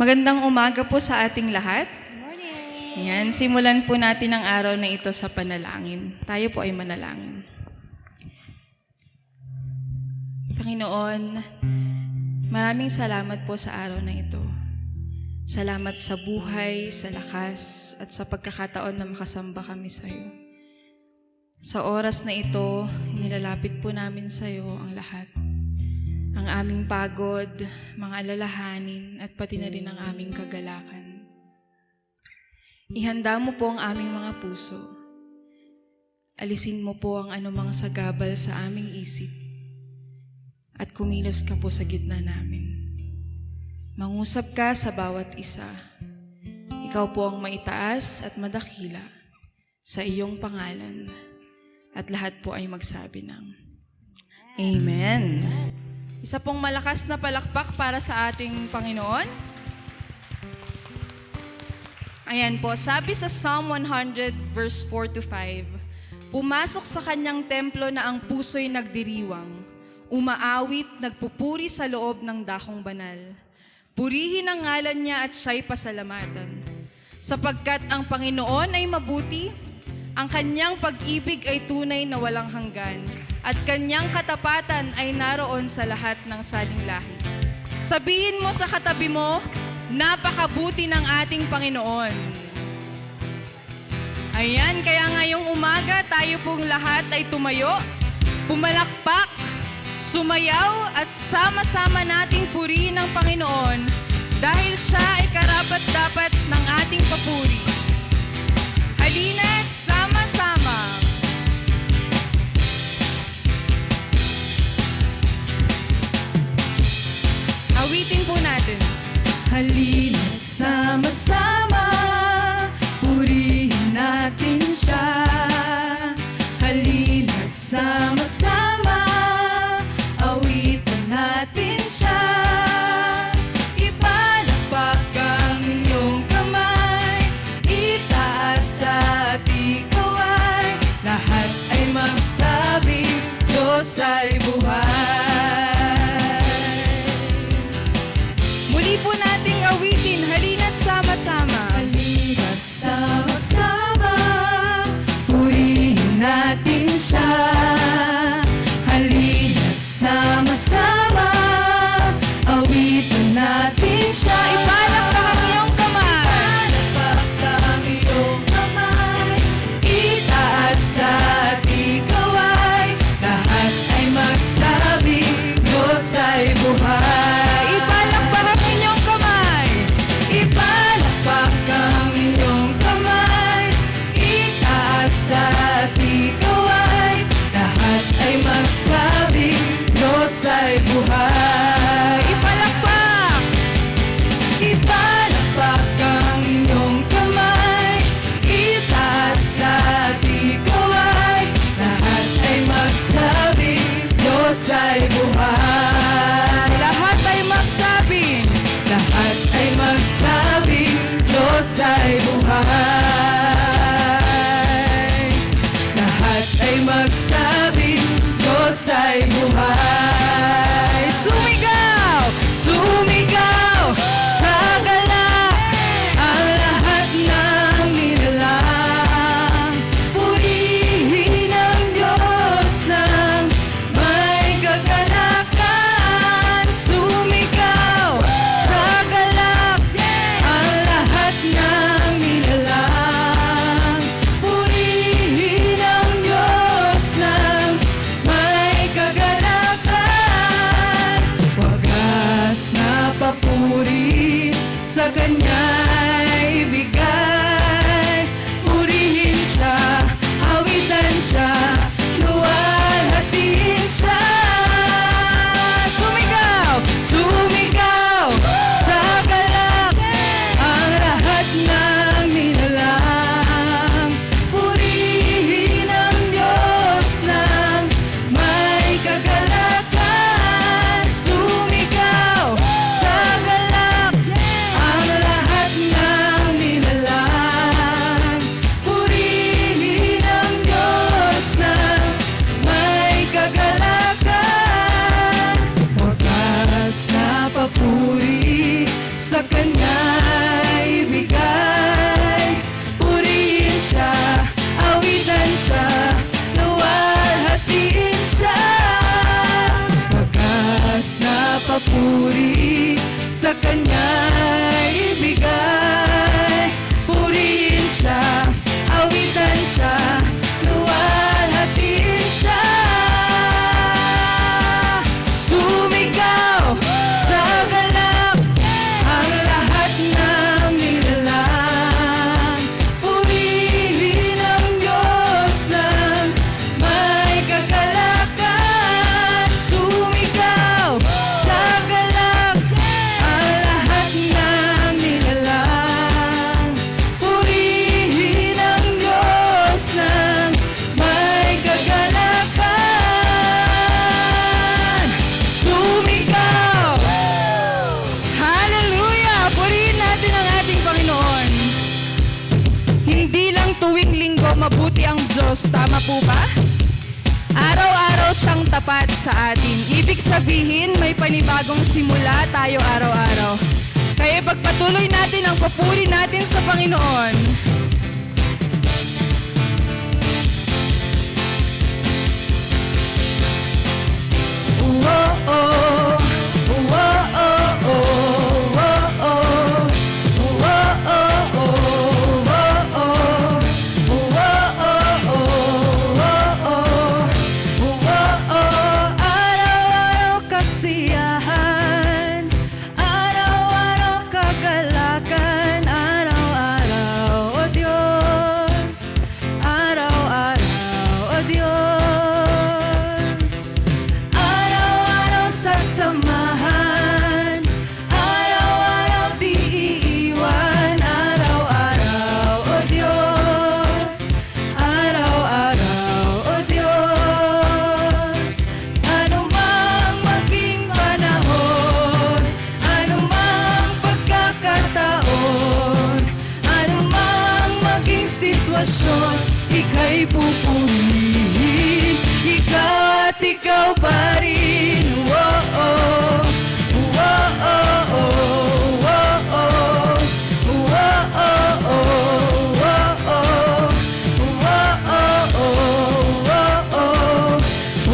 Magandang umaga po sa ating lahat. Morning! Ayan, simulan po natin ang araw na ito sa panalangin. Tayo po ay manalangin. Panginoon, maraming salamat po sa araw na ito. Salamat sa buhay, sa lakas, at sa pagkakataon na makasamba kami sa iyo. Sa oras na ito, nilalapit po namin sa iyo ang lahat. Ang aming pagod, mga alalahanin, at pati na rin ang aming kagalakan. Ihanda mo po ang aming mga puso. Alisin mo po ang anumang sagabal sa aming isip. At kumilos ka po sa gitna namin. Mangusap ka sa bawat isa. Ikaw po ang maitaas at madakila sa iyong pangalan. At lahat po ay magsabi ng Amen. Isa pong malakas na palakpak para sa ating Panginoon. Ayan po, sabi sa Psalm 100 verse 4 to 5, pumasok sa kanyang templo na ang puso'y nagdiriwang, umaawit, nagpupuri sa loob ng dakong banal. Purihin ang ngalan niya at siya'y pasalamatan. Sapagkat ang Panginoon ay mabuti, ang kanyang pag-ibig ay tunay na walang hanggan, at kanyang katapatan ay naroon sa lahat ng saling lahi. Sabihin mo sa katabi mo, napakabuti ng ating Panginoon. Ayan, kaya ngayong umaga tayo pong lahat ay tumayo, pumalakpak, sumayaw at sama-sama nating purihin ang Panginoon dahil siya ay karapat-dapat ng ating papuri. Halina't sama-sama. Awitin po natin. Halina't sama-sama, purihin natin siya. Halina't sama-sama, awitan natin siya. Ipalakpak ang iyong kamay, itaas at ikaw ay lahat ay magsabi, Diyos ay buhay. Muli po nating awitin, halina't sama-sama. Halina't sama-sama, purihin natin siya. Halina't sama-sama, awitan natin siya. Ipalakpak ang iyong kamay. Ipalakpak ang iyong kamay, itaas at ikaw ay lahat ay magsabi, Diyos ay buhay. Ipalakpak ang inyong kamay. Ipalakpak ang iyong kamay, itaas at ikaw ay Diyos. Tama po ba? Araw-araw siyang tapat sa atin. Ibig sabihin, may panibagong simula tayo araw-araw. Kaya pagpatuloy natin ang papuri natin sa Panginoon. Araw-araw kasiyahan, araw-araw kagalakan, araw-araw, O Diyos, araw-araw, O Diyos. Araw-araw sasamahan, araw-araw di iiwan, araw-araw, O Diyos, araw-araw, O Diyos. Anumang maging panahon, anumang pagkakataon, anumang maging sitwasyon, ika'y pupurihin, ikaw at ikaw pa rin. Oh-oh, oh-oh, oh-oh, oh-oh,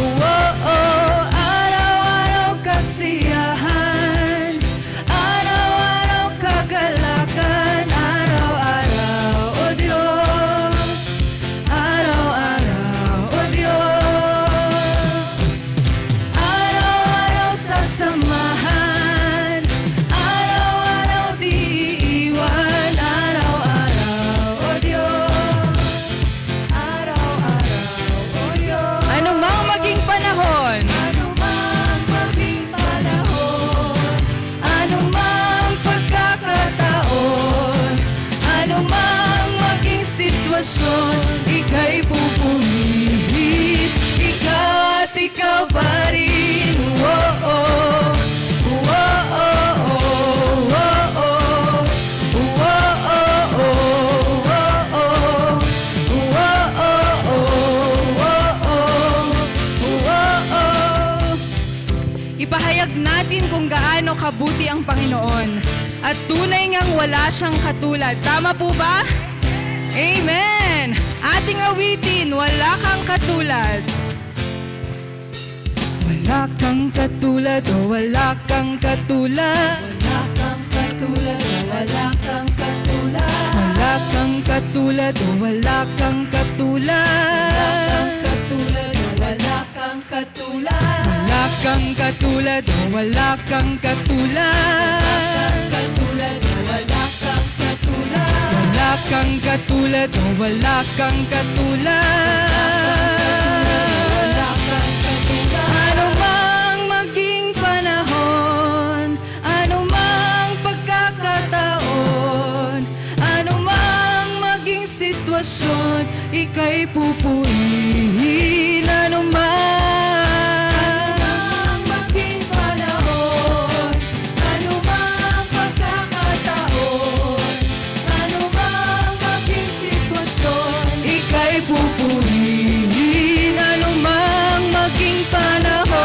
oh-oh, araw-araw kasiyahan, araw-araw kagalakan, araw-araw, O Diyos, araw-araw, O Diyos. Araw-araw sasamahan, araw-araw di iiwan, araw-araw, O Diyos, araw-araw, O Diyos. Anumang maging panahon, anumang maging panahon, anumang pagkakataon, anumang maging sitwasyon, ika'y pupurihin, ikaw at ikaw pa rin. Oh-oh, oh-oh, oh-oh, ipahayag natin kung gaano kabuti ang Panginoon at tunay ngang wala siyang katulad. Tama po ba? Amen! Ating awitin, wala kang katulad. Wala kang katulad, oh wala kang katulad. Wala kang katulad, wala kang katulad. Wala kang katulad, oh wala kang katulad. Wala kang katulad, Wala kang katulad, oh wala kang katulad. katulad, wala kang katulad. Wala kang katulad, oh wala kang katulad. Wala kang katulad. Anumang maging panahon, anumang pagkakataon, anumang maging sitwasyon, ika'y pupurihin. Anumang maging panahon, anumang pagkakataon, anumang maging sitwasyon, Ika'y pupurihin, anumang maging panahon,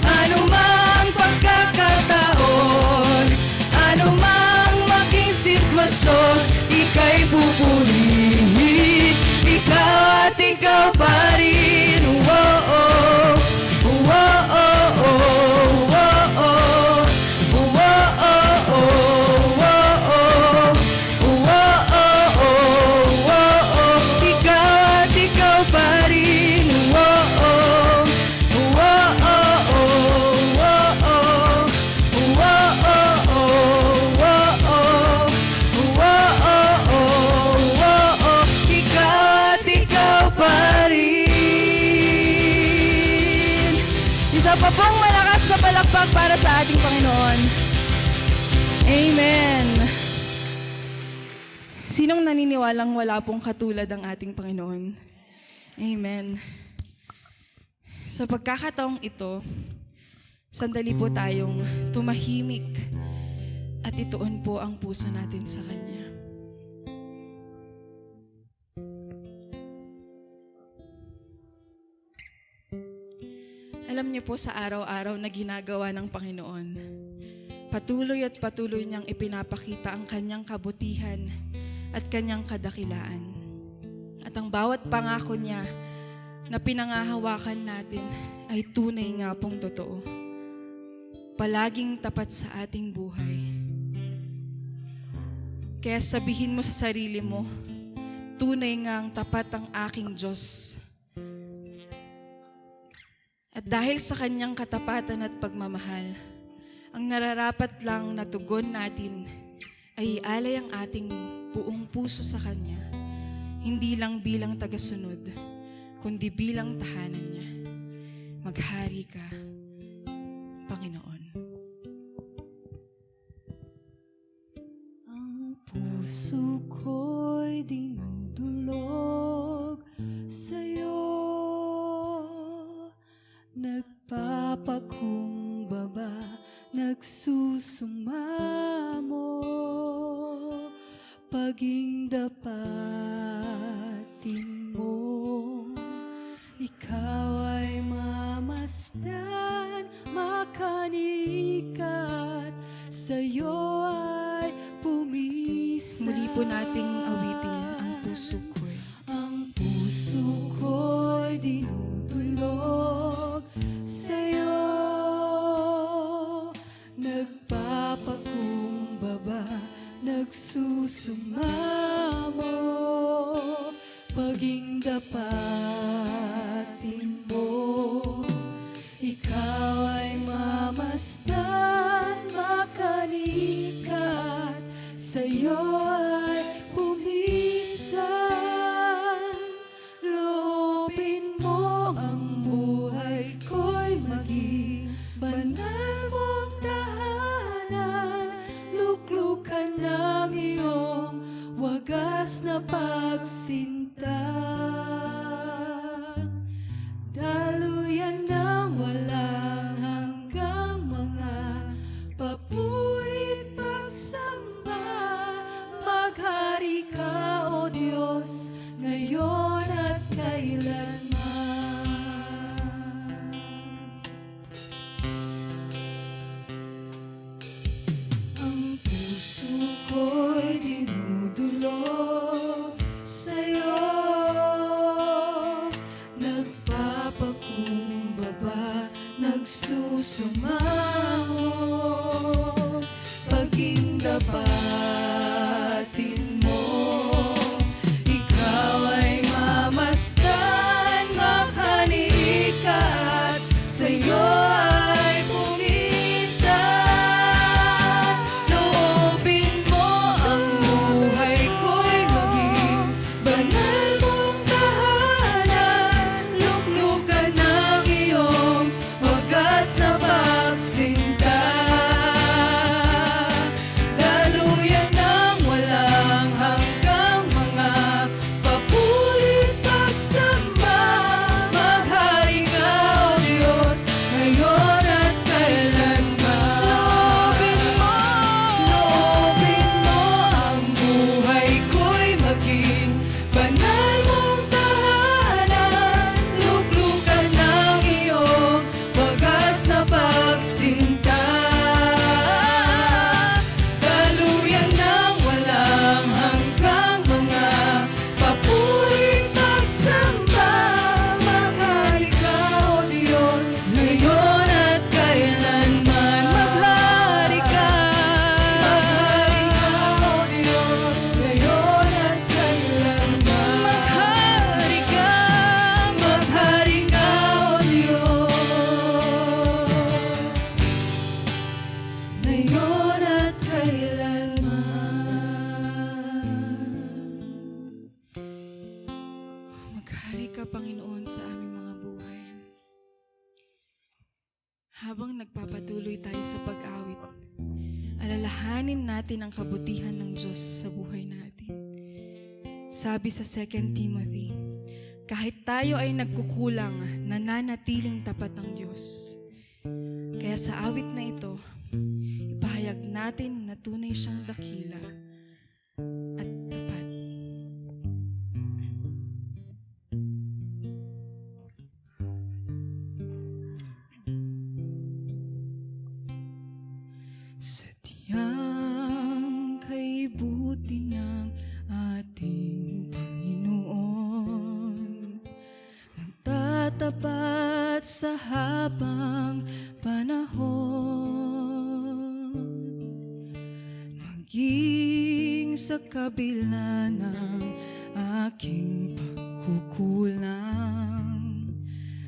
anumang pagkakataon, anumang maging sitwasyon, ika'y pupurihin, ikaw at ikaw pa rin. Oh-oh, oh-oh, oh-oh, ikaw at ikaw pa rin. Ikaw at ikaw pa rin. Isa pa pong malakas na palakpak para sa ating Panginoon. Amen. Sinong naniniwalang wala pong katulad ang ating Panginoon? Amen. Sa pagkakataong ito, sandali po tayong tumahimik at ituon po ang puso natin sa Kanya. Alam niyo po sa araw-araw na ginagawa ng Panginoon, patuloy at patuloy niyang ipinapakita ang kanyang kabutihan at kanyang kadakilaan. At ang bawat pangako niya na pinangahawakan natin ay tunay nga pong totoo. Palaging tapat sa ating buhay. Kaya sabihin mo sa sarili mo, tunay ngang tapat ang aking Diyos. At dahil sa kanyang katapatan at pagmamahal, ang nararapat lang na tugon natin ay ialay ang ating buong puso sa kanya, hindi lang bilang tagasunod, kundi bilang tahanan niya. Maghari ka, Panginoon. Ang puso ko'y dinudulog sa'yo, nagpapakumbaba, nagsusumamo, paging dapatin mo. Ikaw ay mamasdan, makanikat, sa'yo ay pumisa. Muli po nating awitin ang puso ko'y. Ang puso ko'y dinudulog sa'yo, nagpapakumbaba, nagsusumamo, paging dapatin mo. Ikaw ay mamasdan, makanikat, sa'yo ay pumisan. Loobin mo ang buhay ko'y maging banal mong tahanan. Luklukan ng iyong wagas na pagsinta. Daluyan ng walang hanggang mga papurit pagsamba. Maghari ka, O Diyos, ngayon at kailanman. Ang puso ko'y dinudulog sa'yo, nagpapakumbaba, nagsusumamo, paging dapatin mo. Ikaw ay mamasdan, makanikat, sa'yo ay pumisan. Loobin mo ang buhay ko'y maging banal mong tahanan. Luklukan ng iyong wagas na pagsinta. Daluyan ng walang hanggang mga papurit pagsamba. Maghari ka, O Diyos, ngayon at kailanman. Loobin mo ang buhay ko'y maging banal mong tahanan. Luklukan ng iyong wagas na pagsinta. Daluyan ng walang hanggang mga papurit pagsamba. Maghari ka, O Diyos, ngayon at kailanman. Maghari ka, O Diyos, ngayon at kailanman. Maghari ka, O Diyos, ngayon at kailanman. Maghari ka, Panginoon, sa aming mga buhay. Habang nagpapatuloy tayo sa pag-awit, alalahanin natin ang kabutihan ng Diyos sa buhay natin. Sabi sa 2 Timothy, kahit tayo ay nagkukulang, nananatiling tapat ang Diyos. Kaya sa awit na ito, ipahayag natin na tunay siyang dakila at tapat. Sadyang kay buti ng ating Panginoon, nagtatapat sa habang panahon, maging sa kabila ng aking pagkukulang,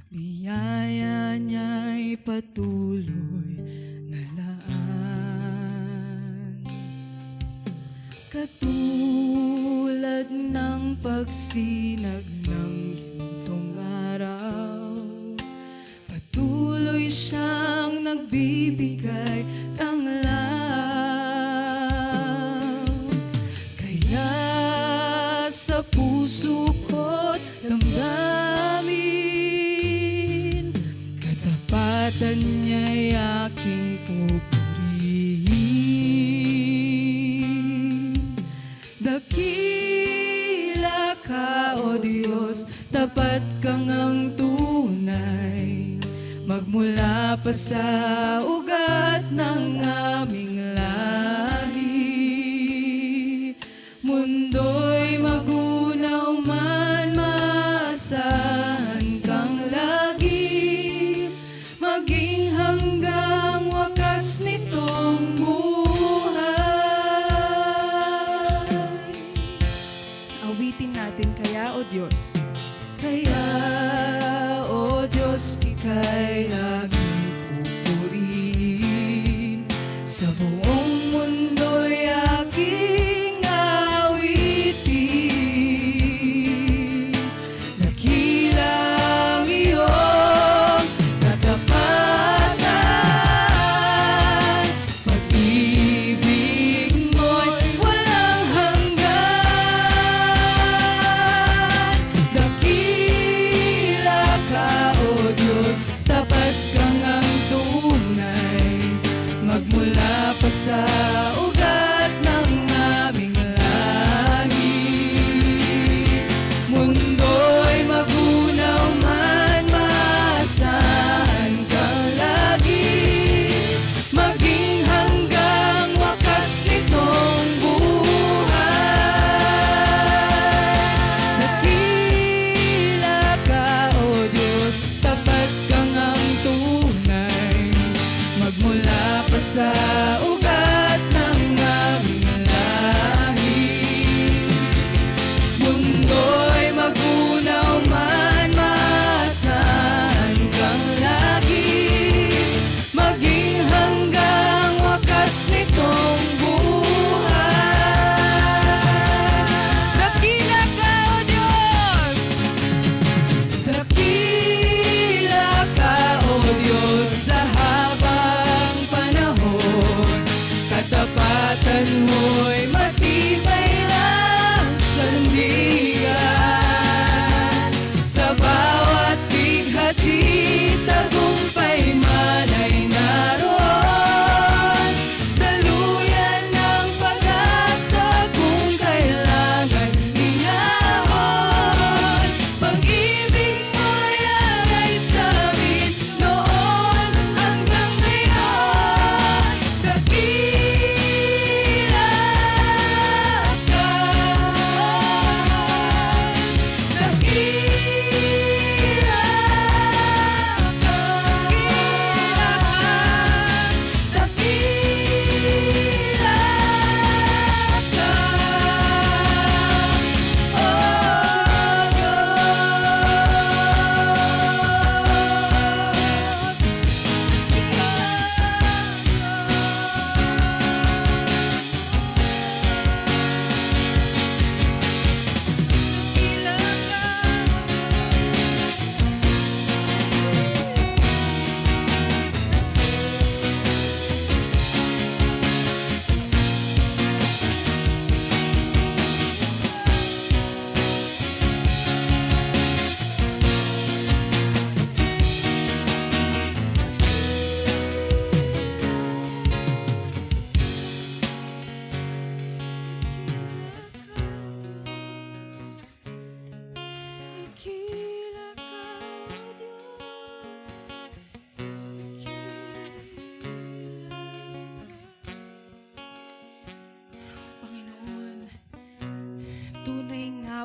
biyaya niya'y patuloy na laan. Katulad ng pagsinag ng gintong araw, patuloy siyang nagbibigay tanglaw. Kaya sa puso ko't damdamin, katapatan niya'y aking pupurihin. Dakila ka, O Diyos, tapat kang ang tunay, magmula pa sa ugat ng aming lahi. Mundo'y magunaw man, maasahan kang lagi, maging hanggang wakas nitong buhay. Awitin natin kaya, O Diyos. Kaya, O Diyos, ika'y laging pupurihin. Sa buong mundo'y aking awitin. Dakila ang iyong katapatan, pag-ibig mo'y walang hanggan. Dakila ka, O Diyos, tapat kang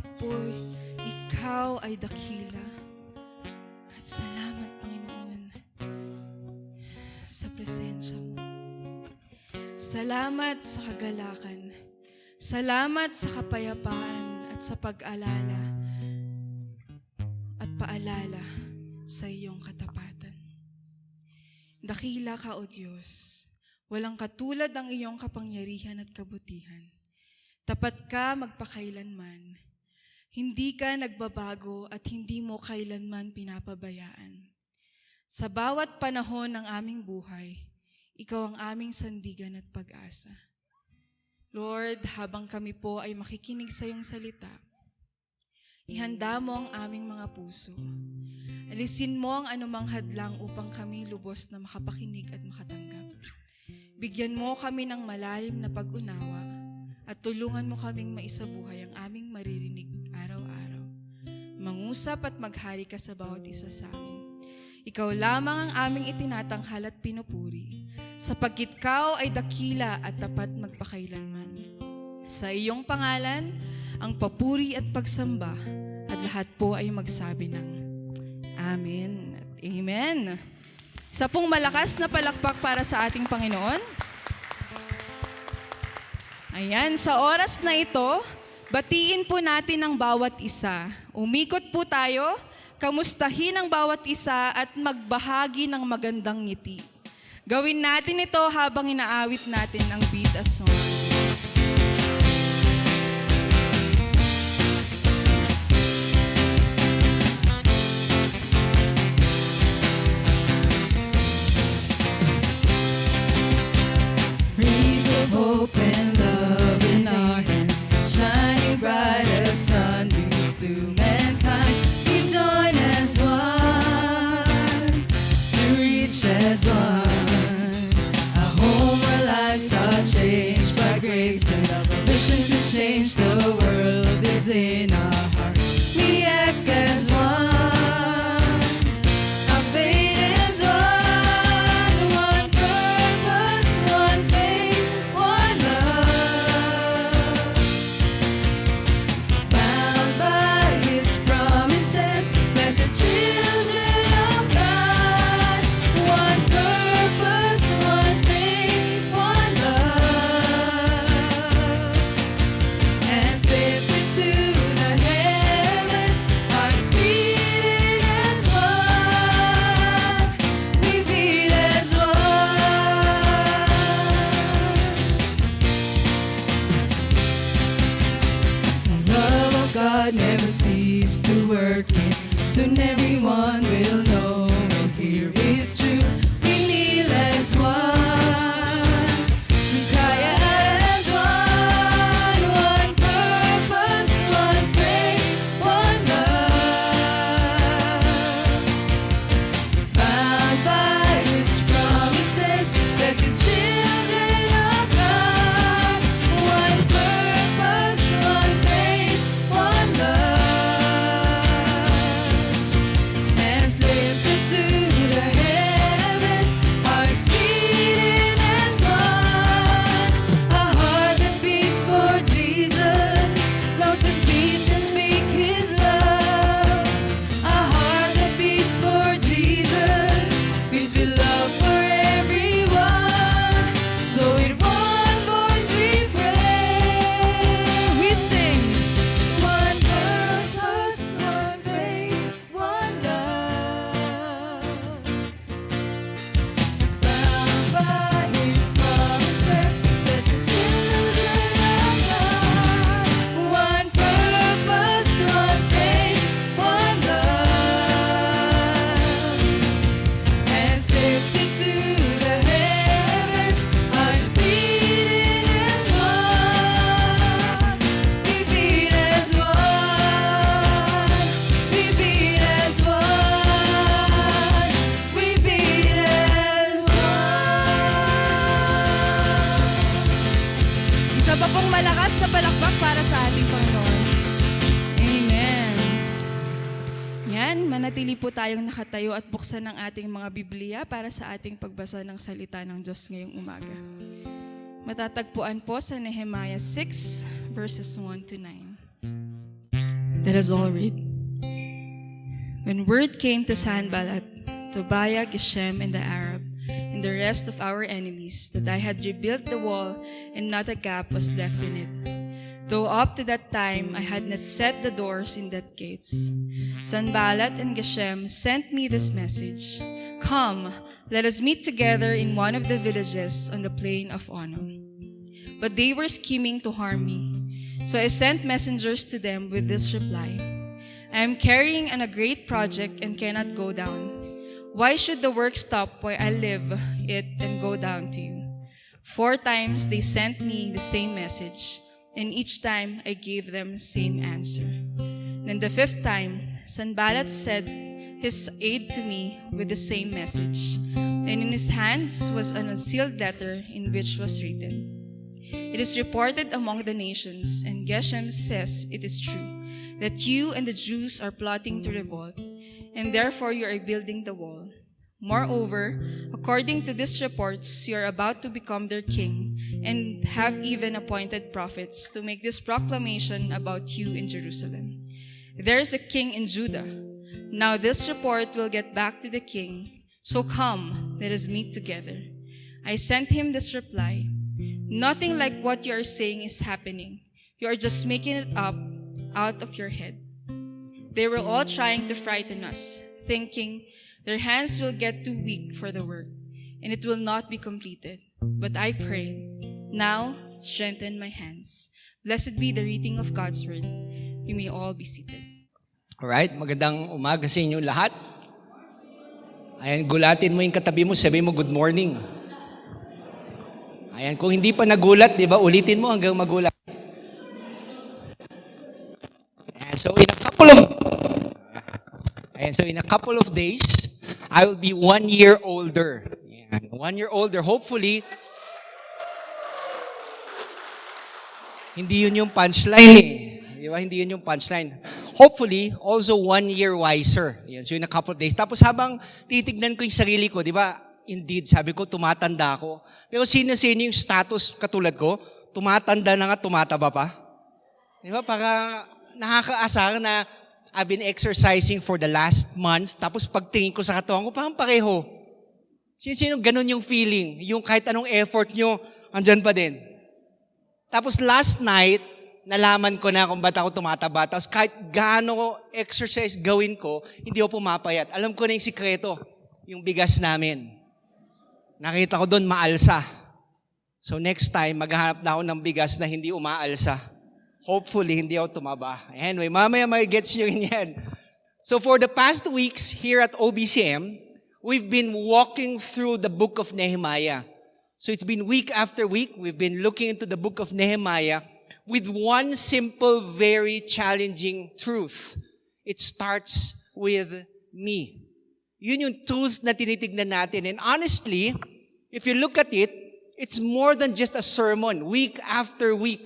apoy, ikaw ay dakila. At salamat, Panginoon, sa presensya mo. Salamat sa kagalakan. Salamat sa kapayapaan at sa pag-alala at paalala sa iyong katapatan. Dakila ka, O Diyos. Walang katulad ang iyong kapangyarihan at kabutihan. Tapat ka magpakailanman. Hindi ka nagbabago at hindi mo kailanman pinapabayaan. Sa bawat panahon ng aming buhay, ikaw ang aming sandigan at pag-asa. Lord, habang kami po ay makikinig sa iyong salita, ihanda mo ang aming mga puso. Alisin mo ang anumang hadlang upang kami lubos na makapakinig at makatanggap. Bigyan mo kami ng malalim na pag-unawa at tulungan mo kaming maisabuhay ang aming maririnig araw-araw. Mangusap at maghari ka sa bawat isa sa amin. Ikaw lamang ang aming itinatanghal at pinupuri, sapagkat ikaw ay dakila at tapat magpakailanman. Sa iyong pangalan, ang papuri at pagsamba, at lahat po ay magsabi ng Amen at Amen. Isa pong malakas na palakpak para sa ating Panginoon. Ayan, sa oras na ito, batiin po natin ang bawat isa. Umikot po tayo, kamustahin ang bawat isa at magbahagi ng magandang ngiti. Gawin natin ito habang inaawit natin ang Bida Song. Breeze of hope and love in our hands, shining bright as sunbeams to mankind. We join as one, to reach as one. A home where lives are changed by grace and love. A mission to change the world is in our heart. We act as one, our fate is one. One purpose, one faith, one love. Bound by His promises, blessed children of God. One purpose, one faith, one love. Hands lifted to the heavens, hearts beating as one. We beat as one. The love of God never ceases to work in. Soon everyone will know and hear it's true. We kneel as one. We cry out as one. One purpose, one faith, one love. Bound by His promises, blessed children of God. One purpose, one faith, one love. Hands lifted to the heavens, hearts beating as one. A heart that beats for Jesus, loves to teach and speak His love. A heart that beats for Jesus, beats with love for everyone. So in one voice we pray, we sing. One purpose, one faith, one love. Bound by His promises, blessed children of God. One purpose, one faith, one love. Hands lifted to the heavens, hearts beating as one. We beat as one. We beat as one. We beat as one. Isa pa pong malakas na palakpak para sa ating Panginoon. Amen. Yan, manatili po tayong nakatayo at buksan ang ating mga Biblia para sa ating pagbasa ng salita ng Diyos ngayong umaga. Matatagpuan po sa Nehemiah 6, verses 1 to 9. Let us all read. When word came to Sanballat, Tobiah, Geshem, and the Arab, and the rest of our enemies, that I had rebuilt the wall and not a gap was left in it, though up to that time I had not set the doors in the gates. Sanballat and Geshem sent me this message: Come, let us meet together in one of the villages on the plain of Ono. But they were scheming to harm me. So I sent messengers to them with this reply: I am carrying on a great project and cannot go down. Why should the work stop while I leave it and go down to you? 4 times they sent me the same message, and each time I gave them the same answer. Then the 5th time, Sanballat sent his aide to me with the same message, and in his hands was an unsealed letter in which was written: It is reported among the nations, and Geshem says it is true, that you and the Jews are plotting to revolt, and therefore you are building the wall. Moreover, according to these reports, you are about to become their king, and have even appointed prophets to make this proclamation about you in Jerusalem. There is a king in Judah. Now this report will get back to the king, so come, let us meet together. I sent him this reply: Nothing like what you are saying is happening. You are just making it up out of your head. They were all trying to frighten us, thinking their hands will get too weak for the work, and it will not be completed. But I prayed, now strengthen my hands. Blessed be the reading of God's word. You may all be seated. Alright, magandang umaga sa inyo lahat. Ayan, gulatin mo yung katabi mo, sabi mo good morning. Ayan, kung hindi pa nagulat, di ba, ulitin mo hanggang magulat. Ayan, so in a couple of days, I will be 1 year older. Ayan, 1 year older. Hopefully, hindi yun yung punchline eh. Di ba? Hindi yun yung punchline. Hopefully, also 1 year wiser. Ayan, so in a couple of days. Tapos habang titignan ko yung sarili ko, di ba? Indeed, sabi ko, tumatanda ako. Pero sino-sino yung status katulad ko? Tumatanda na nga, tumataba pa. Di ba? Para nakakaasar na I've been exercising for the last month. Tapos pagtingin ko sa katawan ko, parang pareho. Sino-sino ganun yung feeling? Yung kahit anong effort nyo, andyan pa din. Tapos last night, nalaman ko na kung ba't ako tumataba. Tapos kahit gaano exercise gawin ko, hindi ako pumapayat. Alam ko na yung sikreto, yung bigas namin. Nakita ko doon, maalsa. So next time, maghahanap na ako ng bigas na hindi umaalsa. Hopefully, hindi ako tumaba. Anyway, mamaya may gets nyo yan. So for the past weeks here at OBCM, we've been walking through the book of Nehemiah. So it's been week after week, we've been looking into the book of Nehemiah with one simple, very challenging truth. It starts with me. Yun yung truth na tinitignan natin. And honestly, if you look at it, it's more than just a sermon, week after week.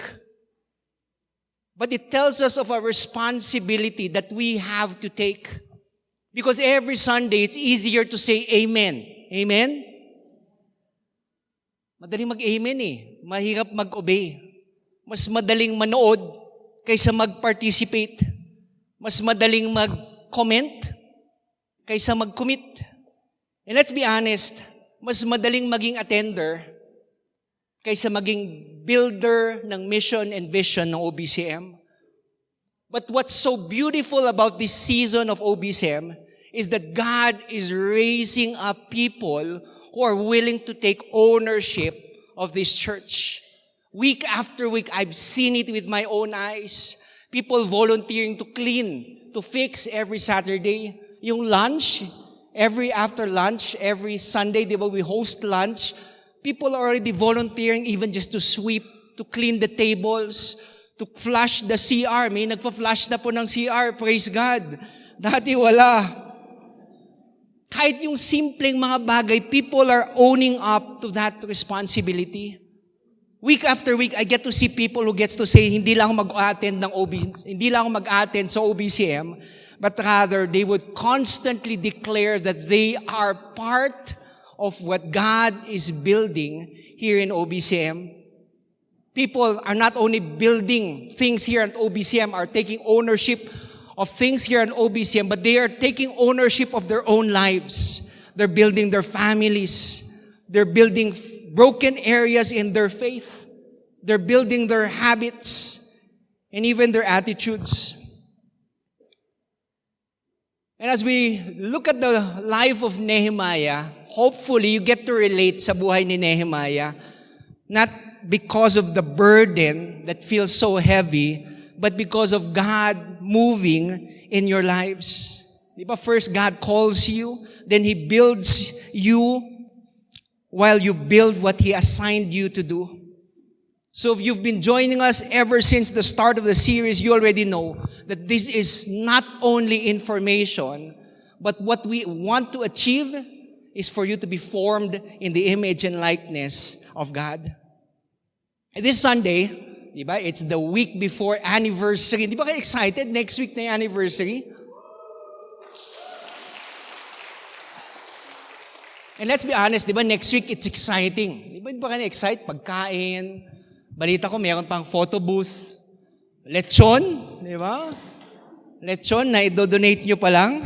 But it tells us of a responsibility that we have to take. Because every Sunday, it's easier to say amen. Amen? Madaling mag-amen eh. Mahirap mag-obey. Mas madaling manood kaysa mag-participate. Mas madaling mag-comment kaysa mag-commit. And let's be honest, mas madaling maging attender kaysa maging builder ng mission and vision ng OBCM. But what's so beautiful about this season of OBCM is that God is raising up people who are willing to take ownership of this church. Week after week, I've seen it with my own eyes. People volunteering to clean, to fix every Saturday. Yung lunch, after lunch, every Sunday, di ba, we host lunch. People are already volunteering even just to sweep, to clean the tables, to flush the CR. May nagpa-flush na po ng CR, praise God. Dati wala. Kahit yung simpleng mga bagay, people are owning up to that responsibility. Week after week, I get to see people who gets to say, hindi lang ako mag-attend sa OBCM, but rather they would constantly declare that they are part of what God is building here in OBCM. People are not only building things here at OBCM, are taking ownership of things here in OBCM, but they are taking ownership of their own lives. They're building their families. They're building broken areas in their faith. They're building their habits and even their attitudes. And as we look at the life of Nehemiah, hopefully you get to relate sa buhay ni Nehemiah, not because of the burden that feels so heavy, but because of God moving in your lives. Diba? First, God calls you, then He builds you while you build what He assigned you to do. So if you've been joining us ever since the start of the series, you already know that this is not only information, but what we want to achieve is for you to be formed in the image and likeness of God. And this Sunday, diba, it's the week before anniversary. Di ba kayo excited? Next week na yung anniversary. And let's be honest, di ba, next week it's exciting. Di ba kayo excited? Pagkain. Balita ko, mayroon pang photo booth. Lechon, di ba? Lechon na i-donate nyo pa lang.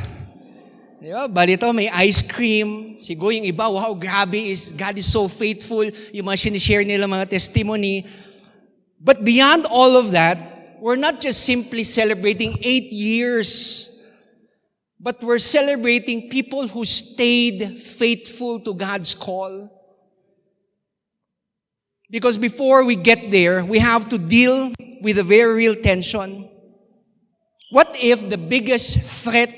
Di ba? Balita ko, may ice cream. Siguro yung iba, wow, grabe, God is so faithful. Yung mga sinishare nila mga testimony. But beyond all of that, we're not just simply celebrating 8 years, but we're celebrating people who stayed faithful to God's call. Because before we get there, we have to deal with a very real tension. What if the biggest threat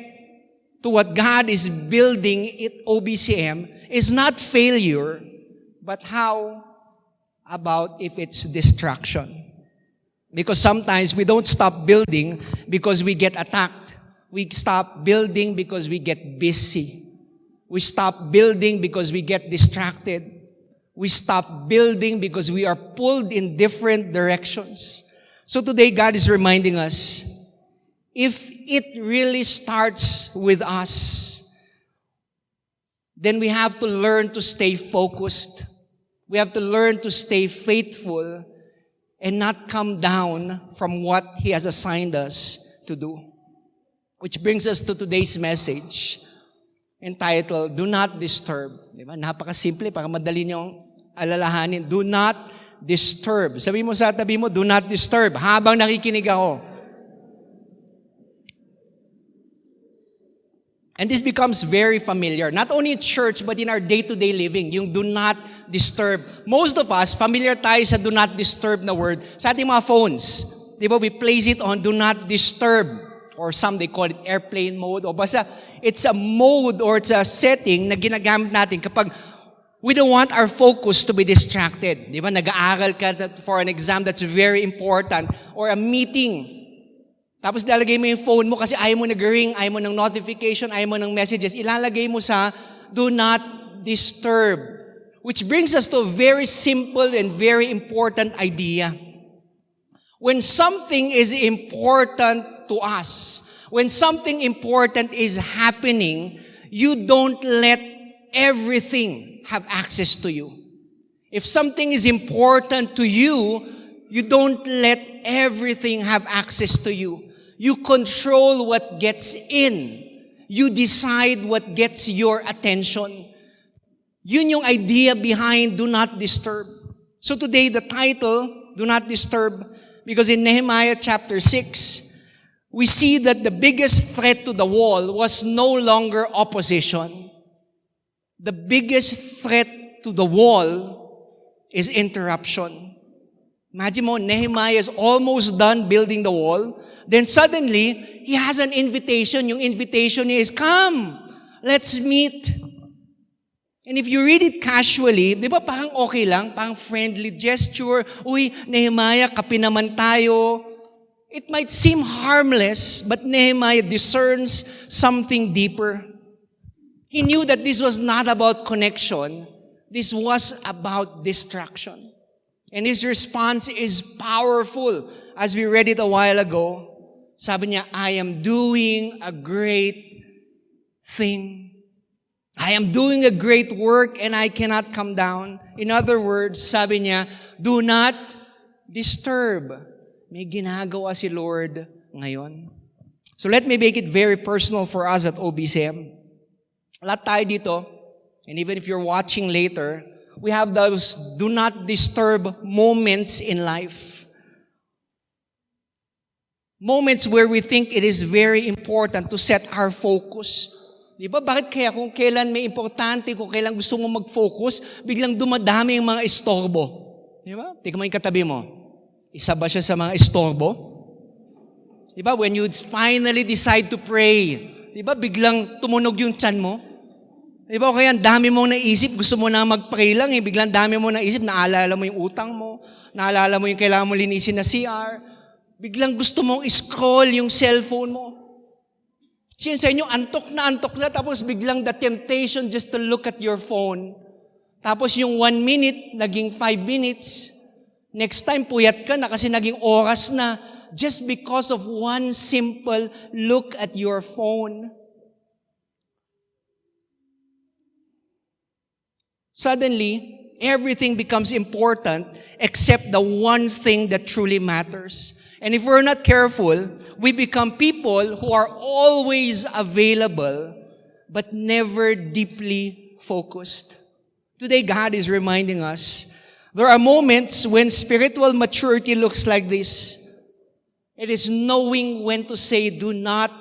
to what God is building at OBCM is not failure, but how about if it's distraction? Because sometimes we don't stop building because we get attacked. We stop building because we get busy. We stop building because we get distracted. We stop building because we are pulled in different directions. So today, God is reminding us, if it really starts with us, then we have to learn to stay focused. We have to learn to stay faithful and not come down from what He has assigned us to do. Which brings us to today's message, entitled, Do Not Disturb. Diba? Napakasimple, para madali niyong alalahanin. Do not disturb. Sabi mo sa tabi mo, do not disturb, habang nakikinig ako. And this becomes very familiar, not only in church, but in our day-to-day living, yung do not disturb. Most of us, familiar tayo sa do not disturb na word sa ating mga phones. Di ba? We place it on do not disturb. Or some, they call it airplane mode. O basta, it's a mode or it's a setting na ginagamit natin kapag we don't want our focus to be distracted. Di ba? Nag-aaral ka for an exam that's very important or a meeting. Tapos ilalagay mo yung phone mo kasi ayaw mo nag-ring, ayaw mo ng notification, ayaw mo ng messages. Ilalagay mo sa do not disturb. Which brings us to a very simple and very important idea. When something is important to us, when something important is happening, you don't let everything have access to you. If something is important to you, you don't let everything have access to you. You control what gets in. You decide what gets your attention. Yun yung idea behind Do Not Disturb. So today, the title, Do Not Disturb, because in Nehemiah chapter 6, we see that the biggest threat to the wall was no longer opposition. The biggest threat to the wall is interruption. Imagine mo, Nehemiah is almost done building the wall. Then suddenly, he has an invitation. Yung invitation niya is, come, let's meet. And if you read it casually, di ba parang okay lang, parang friendly gesture, uy, Nehemiah, kape naman tayo. It might seem harmless, but Nehemiah discerns something deeper. He knew that this was not about connection. This was about distraction. And his response is powerful. As we read it a while ago, sabi niya, I am doing a great thing. I am doing a great work and I cannot come down. In other words, sabi niya, do not disturb. May ginagawa si Lord ngayon. So let me make it very personal for us at OBCM. Lahat tayo dito, and even if you're watching later, we have those do not disturb moments in life. Moments where we think it is very important to set our focus. Di ba? Bakit kaya kung kailan may importante, kung kailan gusto mo mag-focus, biglang dumadami yung mga istorbo? Di ba? Tingnan mo yung katabi mo. Isa ba siya sa mga istorbo? Di ba? When you finally decide to pray, di ba? Biglang tumunog yung tiyan mo. Di ba? Kaya ang dami mong naisip, gusto mo na mag-pray lang eh. Biglang dami mong naisip, naalala mo yung utang mo, naalala mo yung kailangan mo linisin na CR, biglang gusto mong scroll yung cellphone mo. Siya sa inyo, antok na, tapos biglang the temptation just to look at your phone. Tapos yung 1 minute, naging 5 minutes. Next time, puyat ka na kasi naging oras na just because of one simple look at your phone. Suddenly, everything becomes important except the one thing that truly matters. And if we're not careful, we become people who are always available but never deeply focused. Today, God is reminding us there are moments when spiritual maturity looks like this. It is knowing when to say, do not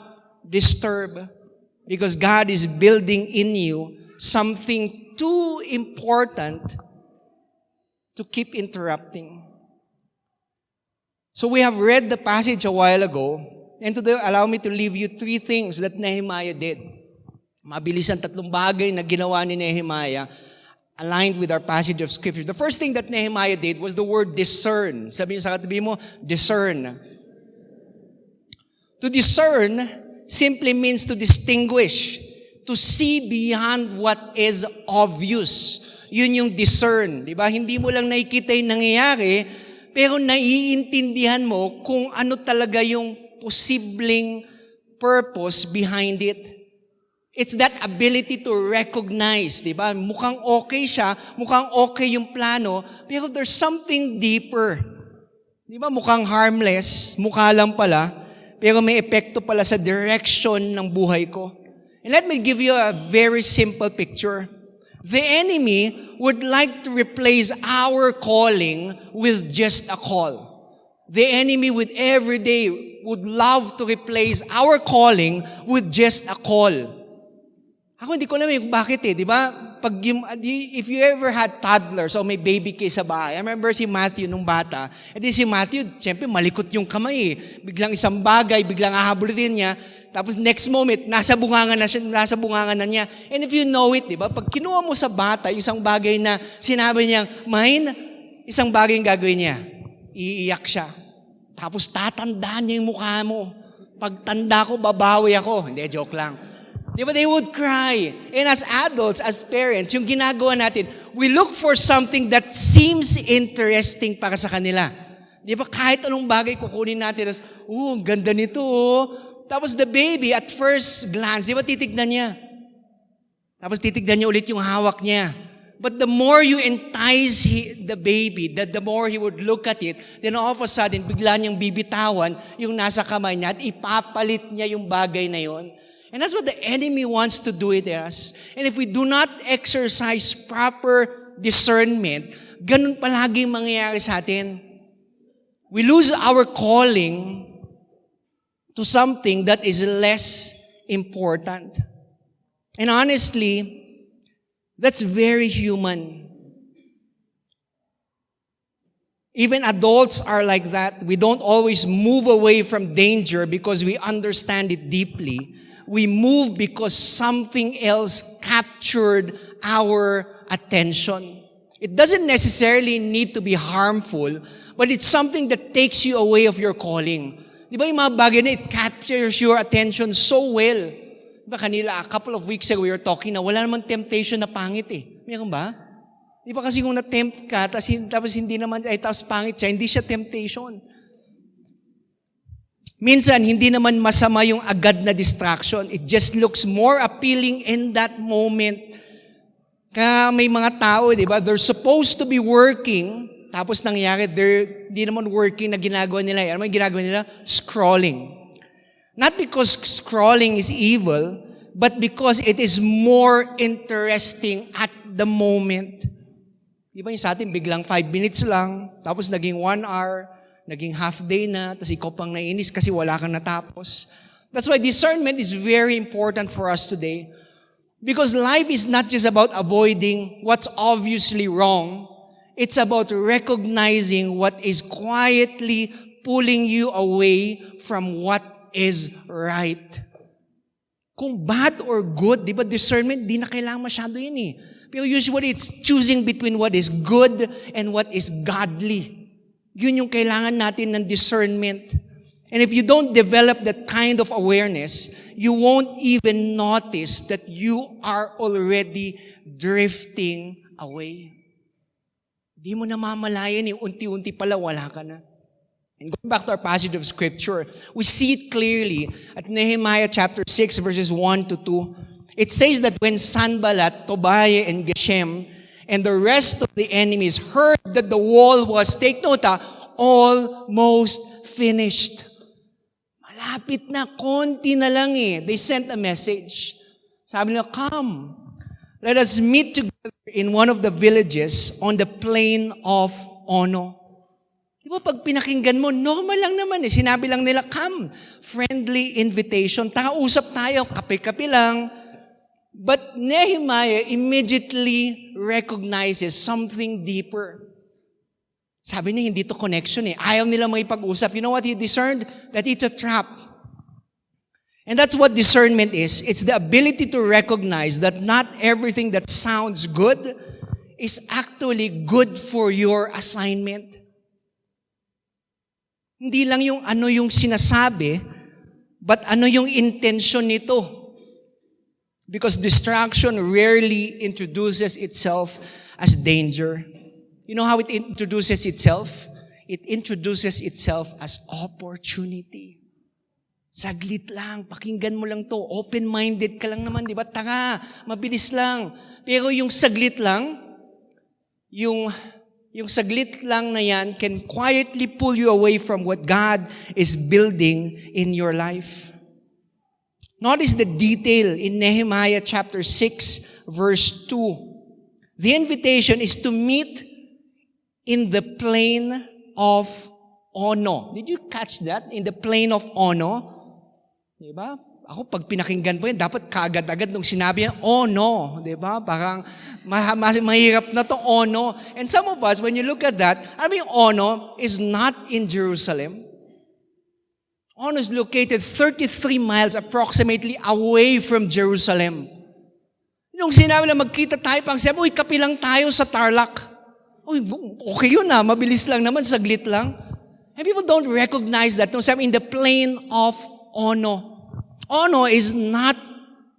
disturb, because God is building in you something too important to keep interrupting. So we have read the passage a while ago, and today allow me to leave you 3 things that Nehemiah did. Mabilis ang 3 bagay na ginawa ni Nehemiah aligned with our passage of Scripture. The first thing that Nehemiah did was the word discern. Sabi niyo sa katabi mo, discern. To discern simply means to distinguish, to see beyond what is obvious. Yun yung discern, di ba? Hindi mo lang nakikita yung nangyayari, pero naiintindihan mo kung ano talaga yung posibleng purpose behind it. It's that ability to recognize, di ba? Mukhang okay siya, mukhang okay yung plano, pero there's something deeper. Di ba? Mukhang harmless, mukha lang pala, pero may epekto pala sa direction ng buhay ko. And let me give you a very simple picture. The enemy would like to replace our calling with just a call. The enemy would every day would love to replace our calling with just a call. Ako hindi ko alam kung bakit di ba? If you ever had toddlers o may baby kayo sa bahay, I remember si Matthew nung bata, si Matthew, siyempre malikot yung kamay Biglang isang bagay, biglang ahabulin niya, tapos next moment, nasa bungangan na niya. And if you know it, di ba? Pag kinuha mo sa bata, isang bagay na sinabi niya, mine, isang bagay yung gagawin niya. Iiyak siya. Tapos tatandaan niya yung mukha mo. Pag tanda ko, babawi ako. Hindi, joke lang. Di ba? They would cry. And as adults, as parents, yung ginagawa natin, we look for something that seems interesting para sa kanila. Di ba? Kahit anong bagay kukunin natin, ang ganda nito, Tapos the baby, at first glance, di ba titignan niya? Tapos titignan niya ulit yung hawak niya. But the more you entice the baby, the more he would look at it, then all of a sudden, bigla niyang bibitawan yung nasa kamay niya at ipapalit niya yung bagay na yon. And that's what the enemy wants to do with us. And if we do not exercise proper discernment, ganun palagi mangyayari sa atin. We lose our calling to something that is less important. And honestly, that's very human. Even adults are like that. We don't always move away from danger because we understand it deeply. We move because something else captured our attention. It doesn't necessarily need to be harmful, but it's something that takes you away of your calling. Di ba yung mga bagay na it captures your attention so well? Di ba kanila, a couple of weeks ago, we were talking na wala namang temptation na pangit Meron ba? Di ba kasi kung na-tempt ka, tapos hindi naman, tapos pangit siya, hindi siya temptation. Minsan, hindi naman masama yung agad na distraction. It just looks more appealing in that moment. Kaya may mga tao, di ba, they're supposed to be working, tapos nangyari, hindi naman working na ginagawa nila. Ano yung ginagawa nila? Scrolling. Not because scrolling is evil, but because it is more interesting at the moment. Di ba yung sa atin, biglang 5 minutes lang, tapos naging 1 hour, naging half day na, tapos ikaw pang nainis kasi wala kang natapos. That's why discernment is very important for us today. Because life is not just about avoiding what's obviously wrong. It's about recognizing what is quietly pulling you away from what is right. Kung bad or good, di ba discernment, di na kailangan masyado yun eh. Pero usually it's choosing between what is good and what is godly. Yun yung kailangan natin ng discernment. And if you don't develop that kind of awareness, you won't even notice that you are already drifting away. Di mo namamalayan, unti-unti pala wala ka na. And going back to our passage of Scripture, we see it clearly at Nehemiah chapter 6 verses 1 to 2. It says that when Sanballat, Tobiah, and Geshem, and the rest of the enemies heard that the wall was, take note, almost finished. Malapit na, konti na lang eh. They sent a message. Sabi nila, come, let us meet together in one of the villages on the plain of Ono. Di ba pag pinakinggan mo, normal lang naman eh. Sinabi lang nila, come, friendly invitation. Usap tayo, kape-kape lang. But Nehemiah immediately recognizes something deeper. Sabi niya, hindi to connection eh. Ayaw nila makipag-usap. You know what he discerned? That it's a trap. And that's what discernment is. It's the ability to recognize that not everything that sounds good is actually good for your assignment. Hindi lang yung ano yung sinasabi, but ano yung intention nito. Because distraction rarely introduces itself as danger. You know how it introduces itself? It introduces itself as opportunity. Saglit lang, pakinggan mo lang to. Open-minded ka lang naman, di ba? Tanga, mabilis lang. Pero yung saglit lang, yung saglit lang na yan can quietly pull you away from what God is building in your life. Notice the detail in Nehemiah chapter 6, verse 2. The invitation is to meet in the plain of Ono. Did you catch that? In the plain of Ono? Diba? Ako, pag pinakinggan po yan, dapat kaagad-agad nung sinabi yan, Ono. Diba? Parang mahirap na to Ono. And some of us, when you look at that, I mean, Ono is not in Jerusalem. Ono is located 33 miles approximately away from Jerusalem. Nung sinabi na magkita tayo, pang sabi, uy, kape lang tayo sa Tarlac. Uy, okay yun na, mabilis lang naman, saglit lang. And people don't recognize that. Nung sabi, in the plain of Ono. Ono is not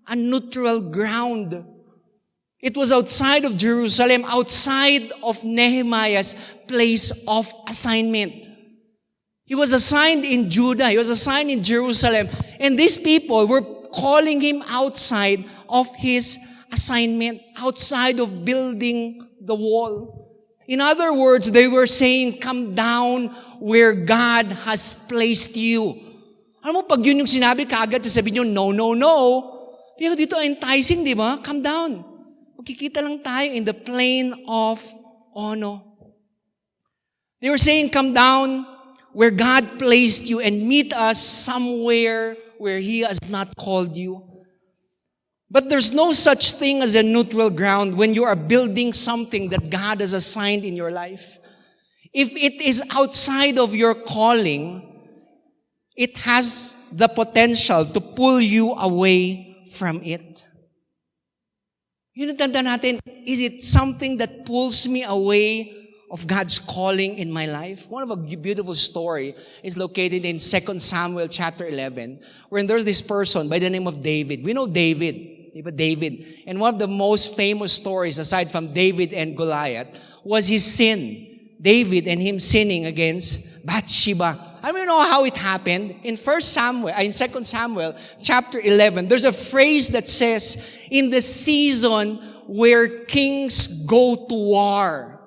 a neutral ground. It was outside of Jerusalem, outside of Nehemiah's place of assignment. He was assigned in Judah. He was assigned in Jerusalem. And these people were calling him outside of his assignment, outside of building the wall. In other words, they were saying, come down where God has placed you. Alam mo, pag yun yung sinabi, kaagad sasabihin nyo, no, no, no. Pero dito enticing, di ba? Come down. Magkikita lang tayo in the plain of Ono. They were saying, come down where God placed you and meet us somewhere where He has not called you. But there's no such thing as a neutral ground when you are building something that God has assigned in your life. If it is outside of your calling, it has the potential to pull you away from it. Yun ang tanda natin, is it something that pulls me away of God's calling in my life? One of a beautiful story is located in 2 Samuel chapter 11, where there's this person by the name of David. We know David. David. And one of the most famous stories, aside from David and Goliath, was his sin. David and him sinning against Bathsheba. I don't know how it happened. In 2 Samuel chapter 11, there's a phrase that says, in the season where kings go to war.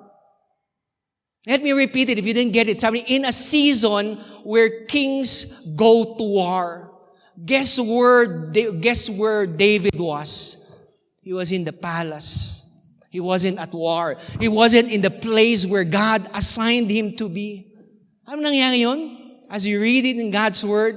Let me repeat it if you didn't get it. Sabi, in a season where kings go to war. Guess where David was? He was in the palace. He wasn't at war. He wasn't in the place where God assigned him to be. Ano nangyari yun? As you read it in God's Word,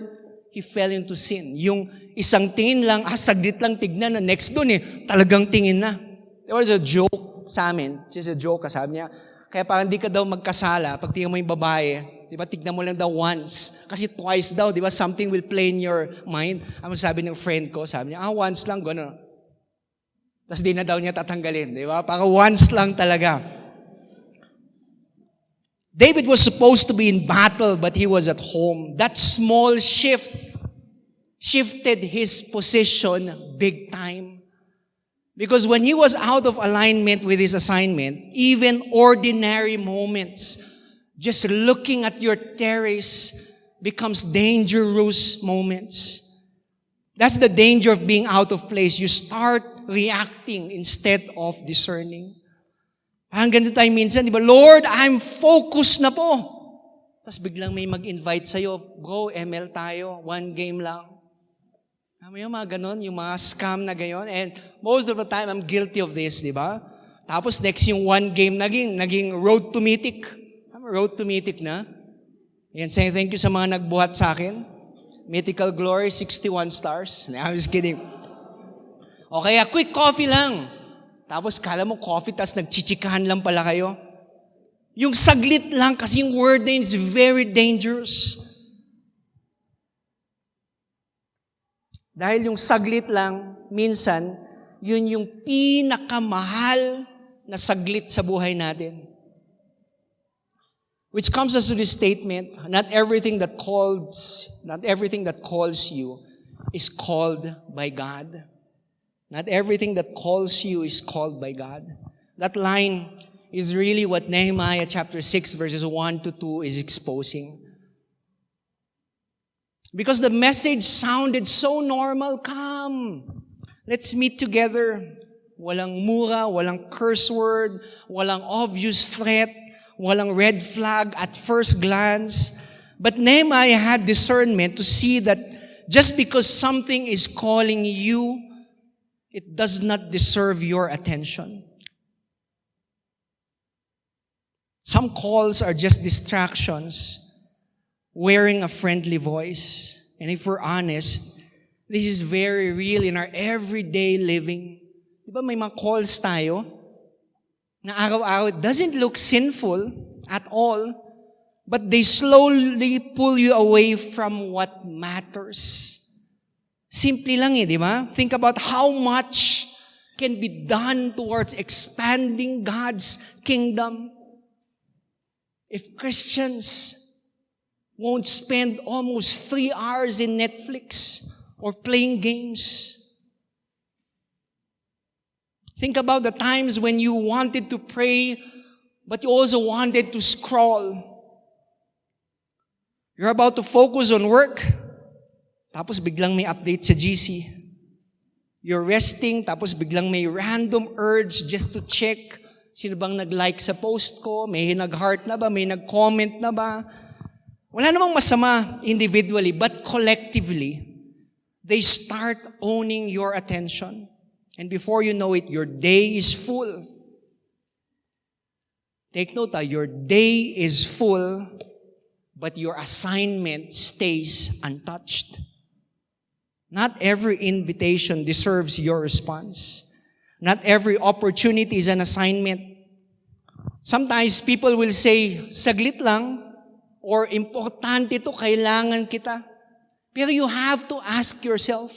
he fell into sin. Yung isang tingin lang, saglit lang tignan na next dun talagang tingin na. There was a joke sa amin. Just a joke, sabi niya. Kaya parang di ka daw magkasala pag tingnan mo yung babae. Di ba, tignan mo lang daw once. Kasi twice daw, di ba, something will play in your mind. Ano sabi ng friend ko, sabi niya, once lang, gano'n. Tapos di na daw niya tatanggalin, di ba? Para once lang talaga. David was supposed to be in battle, but he was at home. That small shift shifted his position big time. Because when he was out of alignment with his assignment, even ordinary moments, just looking at your terrace becomes dangerous moments. That's the danger of being out of place. You start reacting instead of discerning. Hanggang ganito tayo minsan, di ba? Lord, I'm focused na po. Tapos biglang may mag-invite sa'yo, bro, ML tayo, 1 game lang. Yung mga ganon, yung mga scam na gayon. And most of the time, I'm guilty of this, di ba? Tapos next yung 1 game naging road to mythic. Road to mythic na. Yan, saying thank you sa mga nagbuhat sa akin. Mythical Glory, 61 stars. I'm just kidding. Okay, a quick coffee lang. Tapos kala mo coffee, tas nagchichikahan lang pala kayo. Yung saglit lang, kasi yung word na yun is very dangerous. Dahil yung saglit lang, minsan, yun yung pinakamahal na saglit sa buhay natin. Which comes us to this statement, not everything that calls you is called by God. Not everything that calls you is called by God. That line is really what Nehemiah chapter 6 verses 1 to 2 is exposing. Because the message sounded so normal. Come, let's meet together. Walang mura, walang curse word, walang obvious threat, walang red flag at first glance. But Nehemiah had discernment to see that just because something is calling you, it does not deserve your attention. Some calls are just distractions wearing a friendly voice. And if we're honest, this is very real in our everyday living. Di ba may mga calls tayo na araw-araw, it doesn't look sinful at all, but they slowly pull you away from what matters. Simple lang di ba? Think about how much can be done towards expanding God's kingdom. If Christians won't spend almost 3 hours in Netflix or playing games. Think about the times when you wanted to pray, but you also wanted to scroll. You're about to focus on work, tapos biglang may update sa GC. You're resting, tapos biglang may random urge just to check sino bang nag-like sa post ko, may nag-heart na ba, may nag-comment na ba. Wala namang masama individually, but collectively, they start owning your attention. And before you know it, your day is full. Take note, your day is full, but your assignment stays untouched. Not every invitation deserves your response. Not every opportunity is an assignment. Sometimes people will say, saglit lang, or importante to, kailangan kita. Pero you have to ask yourself,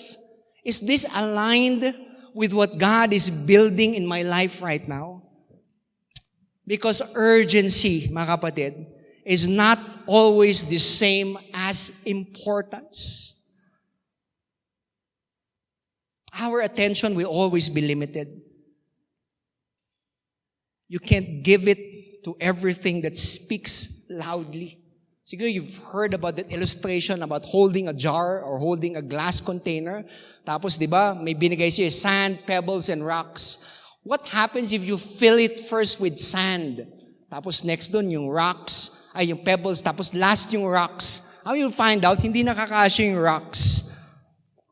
is this aligned with what God is building in my life right now? Because urgency, mga kapatid, is not always the same as importance. Our attention will always be limited. You can't give it to everything that speaks loudly. Siguro you've heard about that illustration about holding a jar or holding a glass container. Tapos, di ba, may binigay siya sand, pebbles, and rocks. What happens if you fill it first with sand? Tapos next dun, yung rocks, yung pebbles, tapos last yung rocks. How you'll find out, hindi nakakasya yung rocks.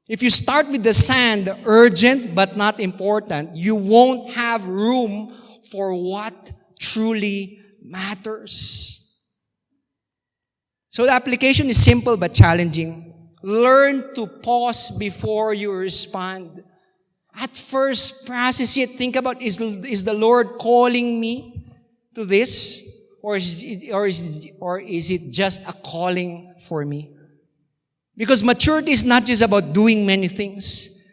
If you start with the sand, urgent but not important, you won't have room for what truly matters. So the application is simple but challenging. Learn to pause before you respond. At first, process it. Think about, is the Lord calling me to this? Or is it just a calling for me? Because maturity is not just about doing many things.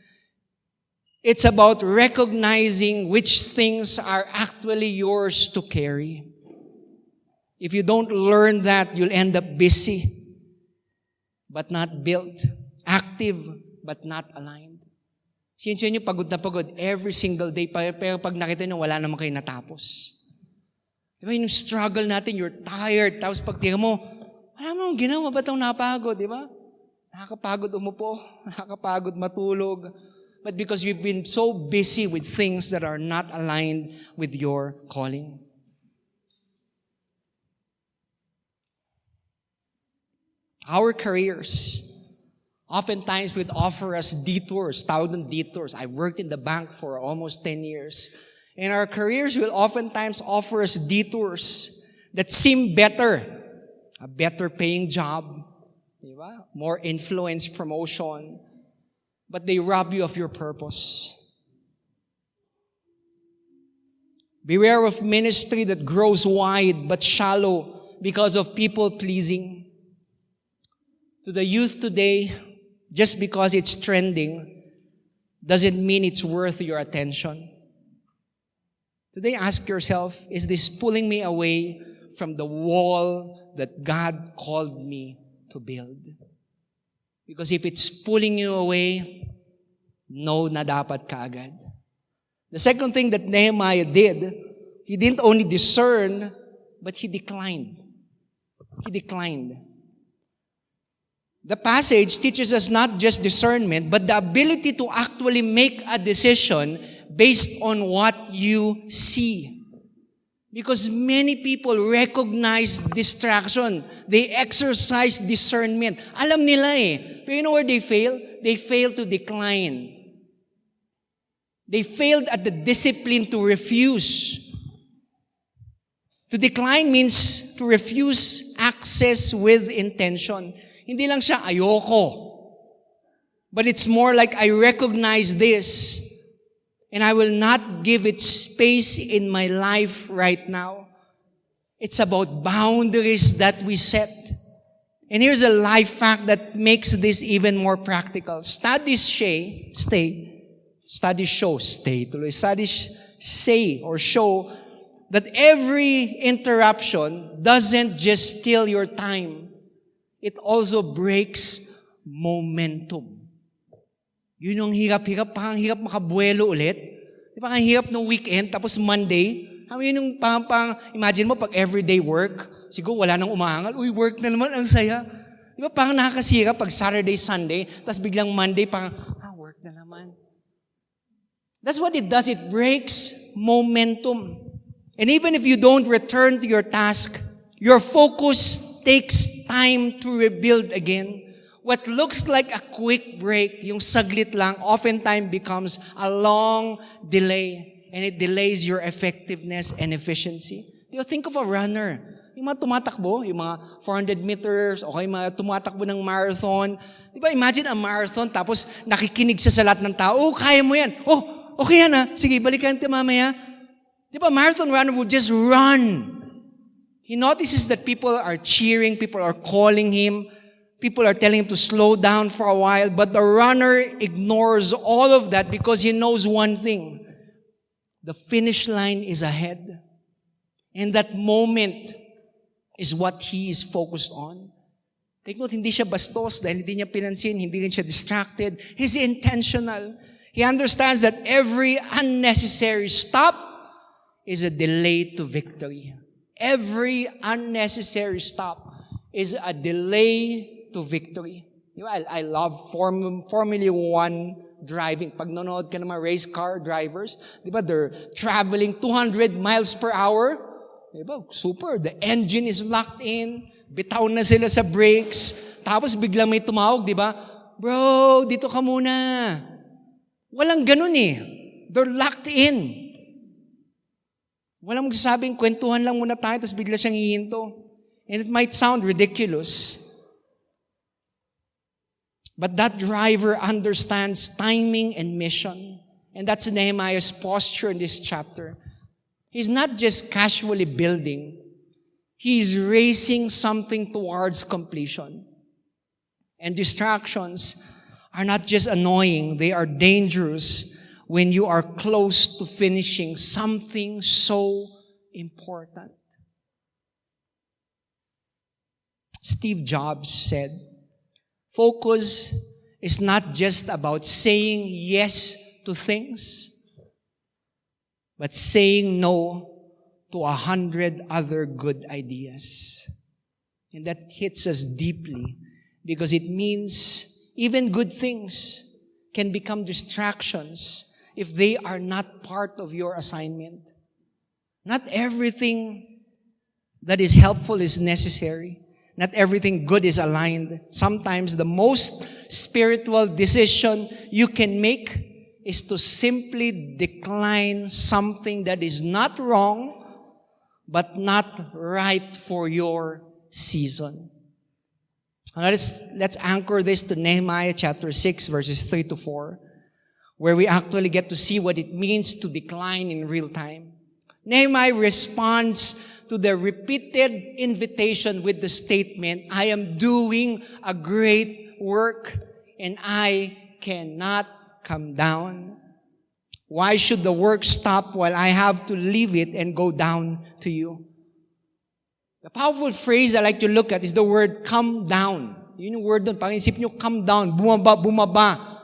It's about recognizing which things are actually yours to carry. If you don't learn that, you'll end up busy, but not built. Active, but not aligned. Siya nyo, pagod na pagod every single day, pero pag nakita nyo, wala naman kayo natapos. Diba, yung struggle natin, you're tired, tapos pag tira mo, wala mo ginawa, ba't ang napagod, di ba? Nakakapagod umupo, nakakapagod matulog. But because you've been so busy with things that are not aligned with your calling. Our careers oftentimes would offer us detours, thousand detours. I've worked in the bank for almost 10 years. And our careers will oftentimes offer us detours that seem better. A better paying job, diba? More influence, promotion. But they rob you of your purpose. Beware of ministry that grows wide but shallow because of people pleasing. To the youth today, just because it's trending doesn't mean it's worth your attention. Today, ask yourself, is this pulling me away from the wall that God called me to build? Because if it's pulling you away, no na dapat kaagad. The second thing that Nehemiah did, he didn't only discern, but he declined. He declined. The passage teaches us not just discernment, but the ability to actually make a decision based on what you see. Because many people recognize distraction. They exercise discernment. Alam nila eh. Pero you know where they fail? They fail to decline. They failed at the discipline to refuse. To decline means to refuse access with intention. Hindi lang siya, ayoko. But it's more like, I recognize this, and I will not give it space in my life right now. It's about boundaries that we set. And here's a life fact that makes this even more practical. Studies say or show that every interruption doesn't just steal your time. It also breaks momentum. Yun yung hirap-hirap, parang hirap makabuelo ulit. Di ba, ang hirap ng weekend, tapos Monday, yun yung imagine mo pag everyday work, siguro wala nang umaangal, uy, work na naman, ang saya. Di ba, parang nakakasira pag Saturday, Sunday, tapos biglang Monday, parang, work na naman. That's what it does, it breaks momentum. And even if you don't return to your task, your focus takes time to rebuild again. What looks like a quick break, yung saglit lang, oftentimes becomes a long delay. And it delays your effectiveness and efficiency. You think of a runner. Yung mga tumatakbo, yung mga 400 meters, okay, mga tumatakbo ng marathon. Di ba, imagine a marathon, tapos nakikinig siya sa lahat ng tao, kaya mo yan. Okay yan ha. Sige, balikan natin mamaya. Di ba, marathon runner would just run. He notices that people are cheering, people are calling him, people are telling him to slow down for a while, but the runner ignores all of that because he knows one thing. The finish line is ahead. And that moment is what he is focused on. Take note, hindi siya bastos dahil hindi niya pinansin, hindi rin siya distracted. He's intentional. He understands that every unnecessary stop is a delay to victory. Every unnecessary stop is a delay to victory. I love Formula 1 driving. Pag nanonood ka ng mga race car drivers, di ba, they're traveling 200 miles per hour. Di ba, super. The engine is locked in. Bitaw na sila sa brakes. Tapos biglang may tumawag, di ba? Bro, dito ka muna. Walang ganun eh. They're locked in. Walang magsasabing, kwentuhan lang muna tayo, tapos bigla siyang hihinto. And it might sound ridiculous. But that driver understands timing and mission. And that's Nehemiah's posture in this chapter. He's not just casually building. He's racing something towards completion. And distractions are not just annoying, they are dangerous when you are close to finishing something so important. Steve Jobs said, focus is not just about saying yes to things, but saying no to 100 other good ideas. And that hits us deeply because it means even good things can become distractions if they are not part of your assignment. Not everything that is helpful is necessary. Not everything good is aligned. Sometimes the most spiritual decision you can make is to simply decline something that is not wrong, but not right for your season. Now let's anchor this to Nehemiah chapter 6, verses 3 to 4, where we actually get to see what it means to decline in real time. Nehemiah responds to the repeated invitation with the statement, I am doing a great work and I cannot come down. Why should the work stop while I have to leave it and go down to you? The powerful phrase I like to look at is the word come down. Yun yung word doon. Pag-isip nyo, come down, bumaba.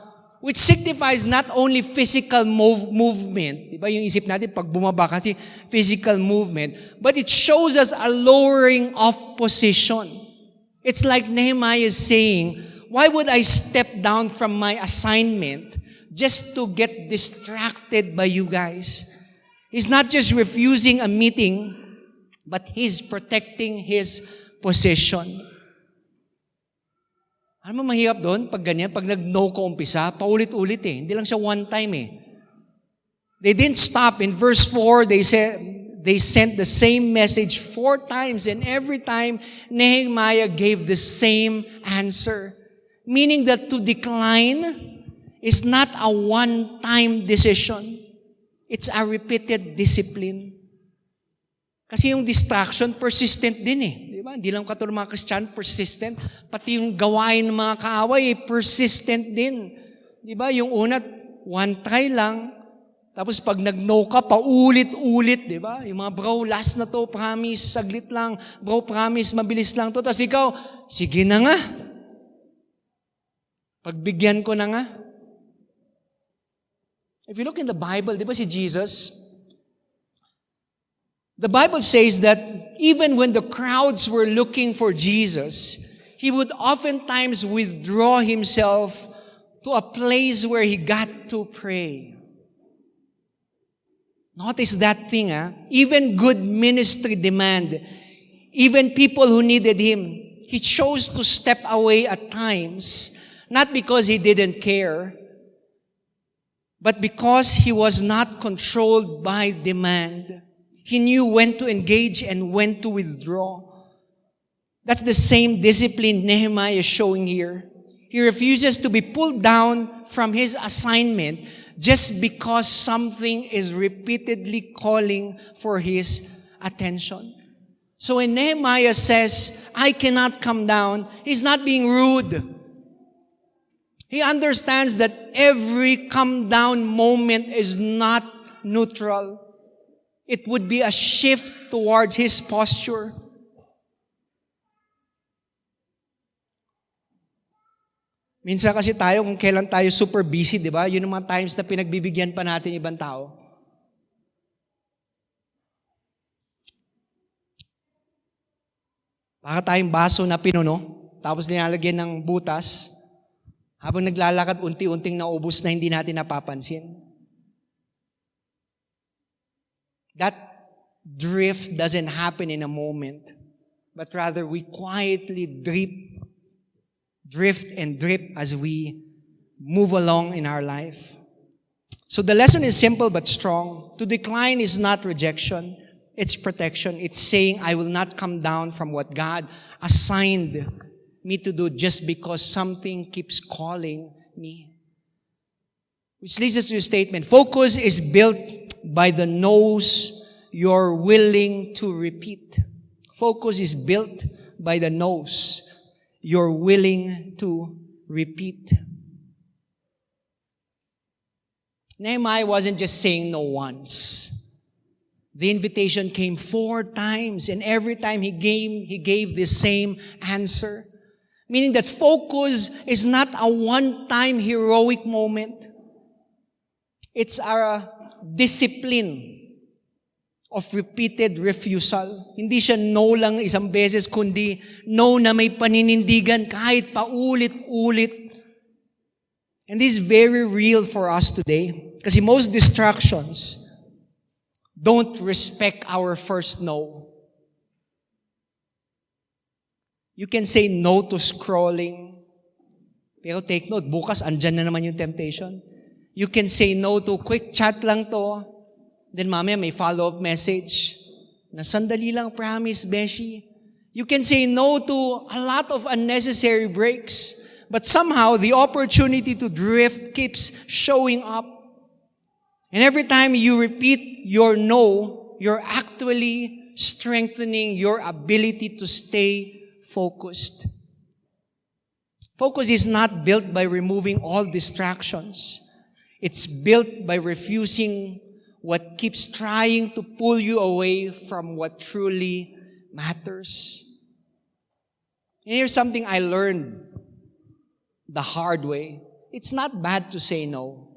Which signifies not only physical movement. Diba yung isip natin pag bumaba kasi physical movement. But it shows us a lowering of position. It's like Nehemiah is saying, why would I step down from my assignment just to get distracted by you guys? He's not just refusing a meeting, but he's protecting his position. Ano mo mahirap doon? Pag ganyan, pag nag-no ka umpisa, paulit-ulit eh. Hindi lang siya one time eh. They didn't stop. In verse 4, they sent the same message 4 times, and every time, Nehemiah gave the same answer. Meaning that to decline is not a one-time decision. It's a repeated discipline. Kasi yung distraction, persistent din eh. Di ba? Hindi lang katulad mga Christian, persistent. Pati yung gawain ng mga kaaway, persistent din. Di ba? Yung una, one try lang. Tapos pag nag-no ka, paulit-ulit. Di ba? Yung mga bro, last na to, promise, saglit lang. Bro, promise, mabilis lang to. Tapos ikaw, sige na nga. Pagbigyan ko na nga. If you look in the Bible, di ba si Jesus, the Bible says that even when the crowds were looking for Jesus, he would oftentimes withdraw himself to a place where he got to pray. Notice that thing, even good ministry demand, even people who needed him, he chose to step away at times, not because he didn't care, but because he was not controlled by demand. He knew when to engage and when to withdraw. That's the same discipline Nehemiah is showing here. He refuses to be pulled down from his assignment just because something is repeatedly calling for his attention. So when Nehemiah says, I cannot come down, he's not being rude. He understands that every come down moment is not neutral. It would be a shift towards his posture. Minsan kasi tayo, kung kailan tayo super busy, di ba? Yun ang mga times na pinagbibigyan pa natin ibang tao. Baka tayong baso na pinuno, tapos nilalagyan ng butas, habang naglalakad, unti-unting naubos na hindi natin napapansin. That drift doesn't happen in a moment, but rather we quietly drift and drip as we move along in our life. So the lesson is simple but strong. To decline is not rejection, it's protection. It's saying, I will not come down from what God assigned me to do just because something keeps calling me. Which leads us to a statement. Focus is built by the no's you're willing to repeat. Focus is built by the no's you're willing to repeat. Nehemiah wasn't just saying no once. The invitation came 4 times, and every time he gave the same answer. Meaning that focus is not a one-time heroic moment. It's a discipline of repeated refusal. Hindi siya no lang isang beses, kundi no na may paninindigan kahit paulit-ulit. And this is very real for us today. Kasi most distractions don't respect our first no. You can say no to scrolling. Pero take note, bukas andyan na naman yung temptation. You can say no to quick chat lang to. Then mamaya may follow-up message. Na sandali lang, promise, Beshi. You can say no to a lot of unnecessary breaks. But somehow, the opportunity to drift keeps showing up. And every time you repeat your no, you're actually strengthening your ability to stay focused. Focus is not built by removing all distractions. It's built by refusing what keeps trying to pull you away from what truly matters. And here's something I learned the hard way. It's not bad to say no.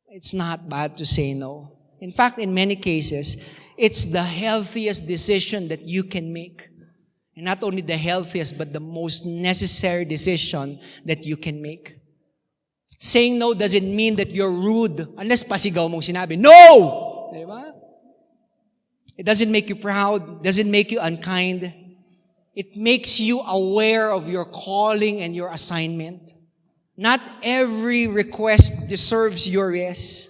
It's not bad to say no. In fact, in many cases, it's the healthiest decision that you can make. And not only the healthiest, but the most necessary decision that you can make. Saying no doesn't mean that you're rude unless pasigaw mong sinabi, no! Diba? It doesn't make you proud, doesn't make you unkind. It makes you aware of your calling and your assignment. Not every request deserves your yes,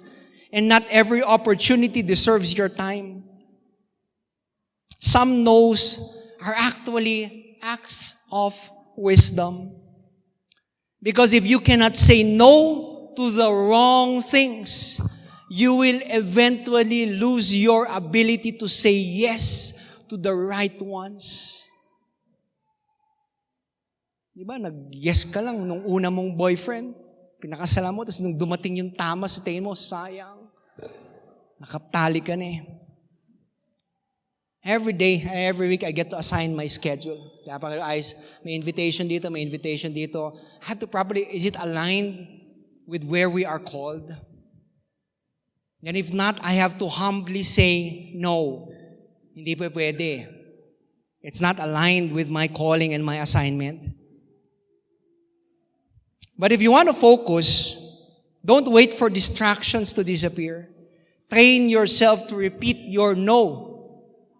and not every opportunity deserves your time. Some no's are actually acts of wisdom. Because if you cannot say no to the wrong things, you will eventually lose your ability to say yes to the right ones. Diba, nag-yes ka lang nung una mong boyfriend, pinakasalan mo, tapos nung dumating yung tama sa tingin mo, sayang, nakaptali ka na eh. Every day, every week, I get to assign my schedule. Kaya pang ayos, may invitation dito, may invitation dito. I have to properly, is it aligned with where we are called? And if not, I have to humbly say, no, hindi pa pwede. It's not aligned with my calling and my assignment. But if you want to focus, don't wait for distractions to disappear. Train yourself to repeat your no.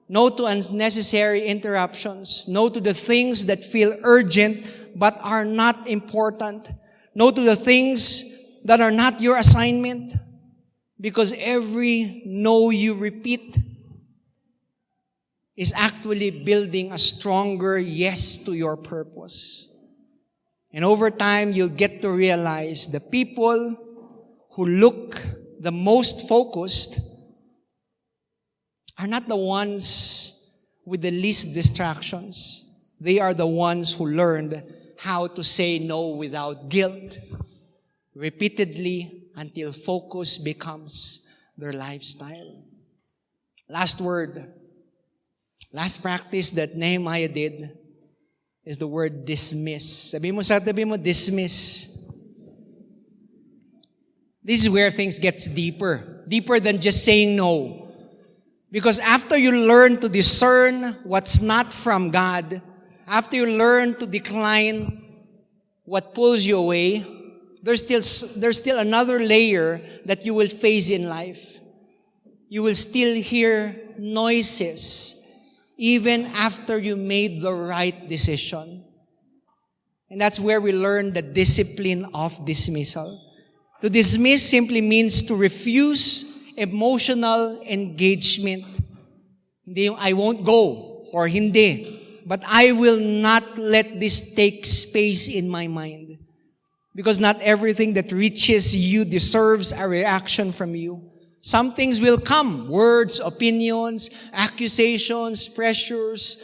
No to unnecessary interruptions. No to the things that feel urgent but are not important. No to the things that are not your assignment. Because every no you repeat is actually building a stronger yes to your purpose. And over time, you'll get to realize the people who look the most focused are not the ones with the least distractions. They are the ones who learned how to say no without guilt, repeatedly until focus becomes their lifestyle. Last word, last practice that Nehemiah did is the word dismiss. Sabi mo sa tabi mo, dismiss. This is where things gets deeper. Deeper than just saying no. Because after you learn to discern what's not from God, after you learn to decline what pulls you away, there's still another layer that you will face in life. You will still hear noises even after you made the right decision. And that's where we learn the discipline of dismissal. To dismiss simply means to refuse emotional engagement. Hindi yung I won't go or hindi. But I will not let this take space in my mind. Because not everything that reaches you deserves a reaction from you. Some things will come, words, opinions, accusations, pressures.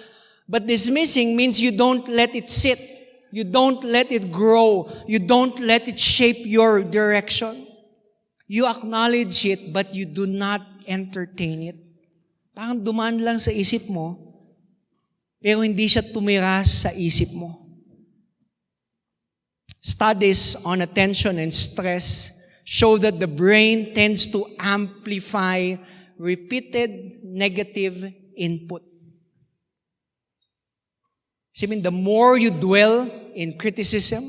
But dismissing means you don't let it sit. You don't let it grow. You don't let it shape your direction. You acknowledge it, but you do not entertain it. Parang dumaan lang sa isip mo, pero hindi siya tumiras sa isip mo. Studies on attention and stress show that the brain tends to amplify repeated negative input. I mean, the more you dwell in criticism,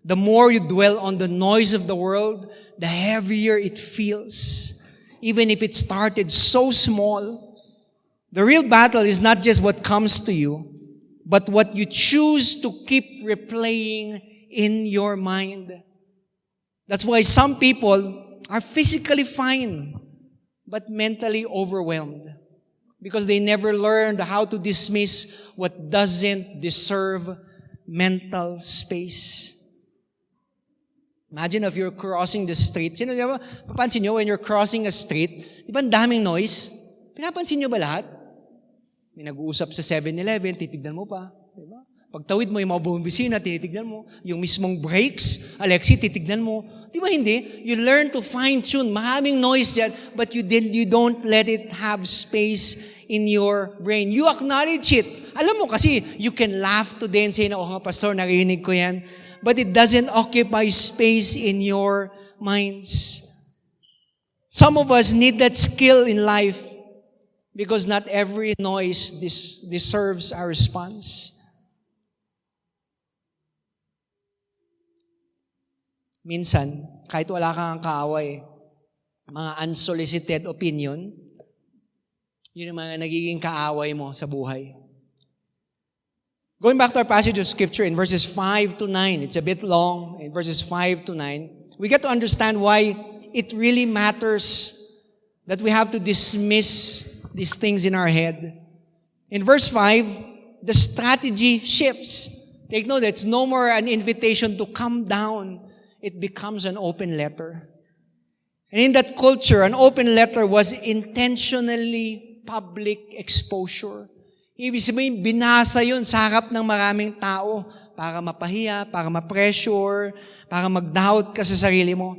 the more you dwell on the noise of the world, the heavier it feels. Even if it started so small, the real battle is not just what comes to you, but what you choose to keep replaying in your mind. That's why some people are physically fine, but mentally overwhelmed. Because they never learned how to dismiss what doesn't deserve mental space. Imagine if you're crossing the street. Sino, di ba, papansin nyo, when you're crossing a street, di ba ang daming noise? Pinapansin nyo ba lahat? May nag-uusap sa 7-Eleven, titignan mo pa. Di ba? Pagtawid mo yung mga bumibisina, tinitignan mo. Yung mismong brakes, Alexi, titignan mo. Di ba hindi? You learn to fine-tune. Maraming noise dyan, but you don't let it have space in your brain. You acknowledge it. Alam mo kasi, you can laugh today and say, oh nga, pastor, narinig ko yan. But it doesn't occupy space in your minds. Some of us need that skill in life because not every noise deserves our response. Minsan, kahit wala kang kaaway, mga unsolicited opinion, yun ang mga nagiging kaaway mo sa buhay. Going back to our passage of Scripture in verses 5 to 9, it's a bit long, in verses 5 to 9, we get to understand why it really matters that we have to dismiss these things in our head. In verse 5, the strategy shifts. Take note, it's no more an invitation to come down. It becomes an open letter. And in that culture, an open letter was intentionally public exposure. Ibig sabihin, binasa yun sa harap ng maraming tao para mapahiya, para ma-pressure, para mag-doubt ka sa sarili mo.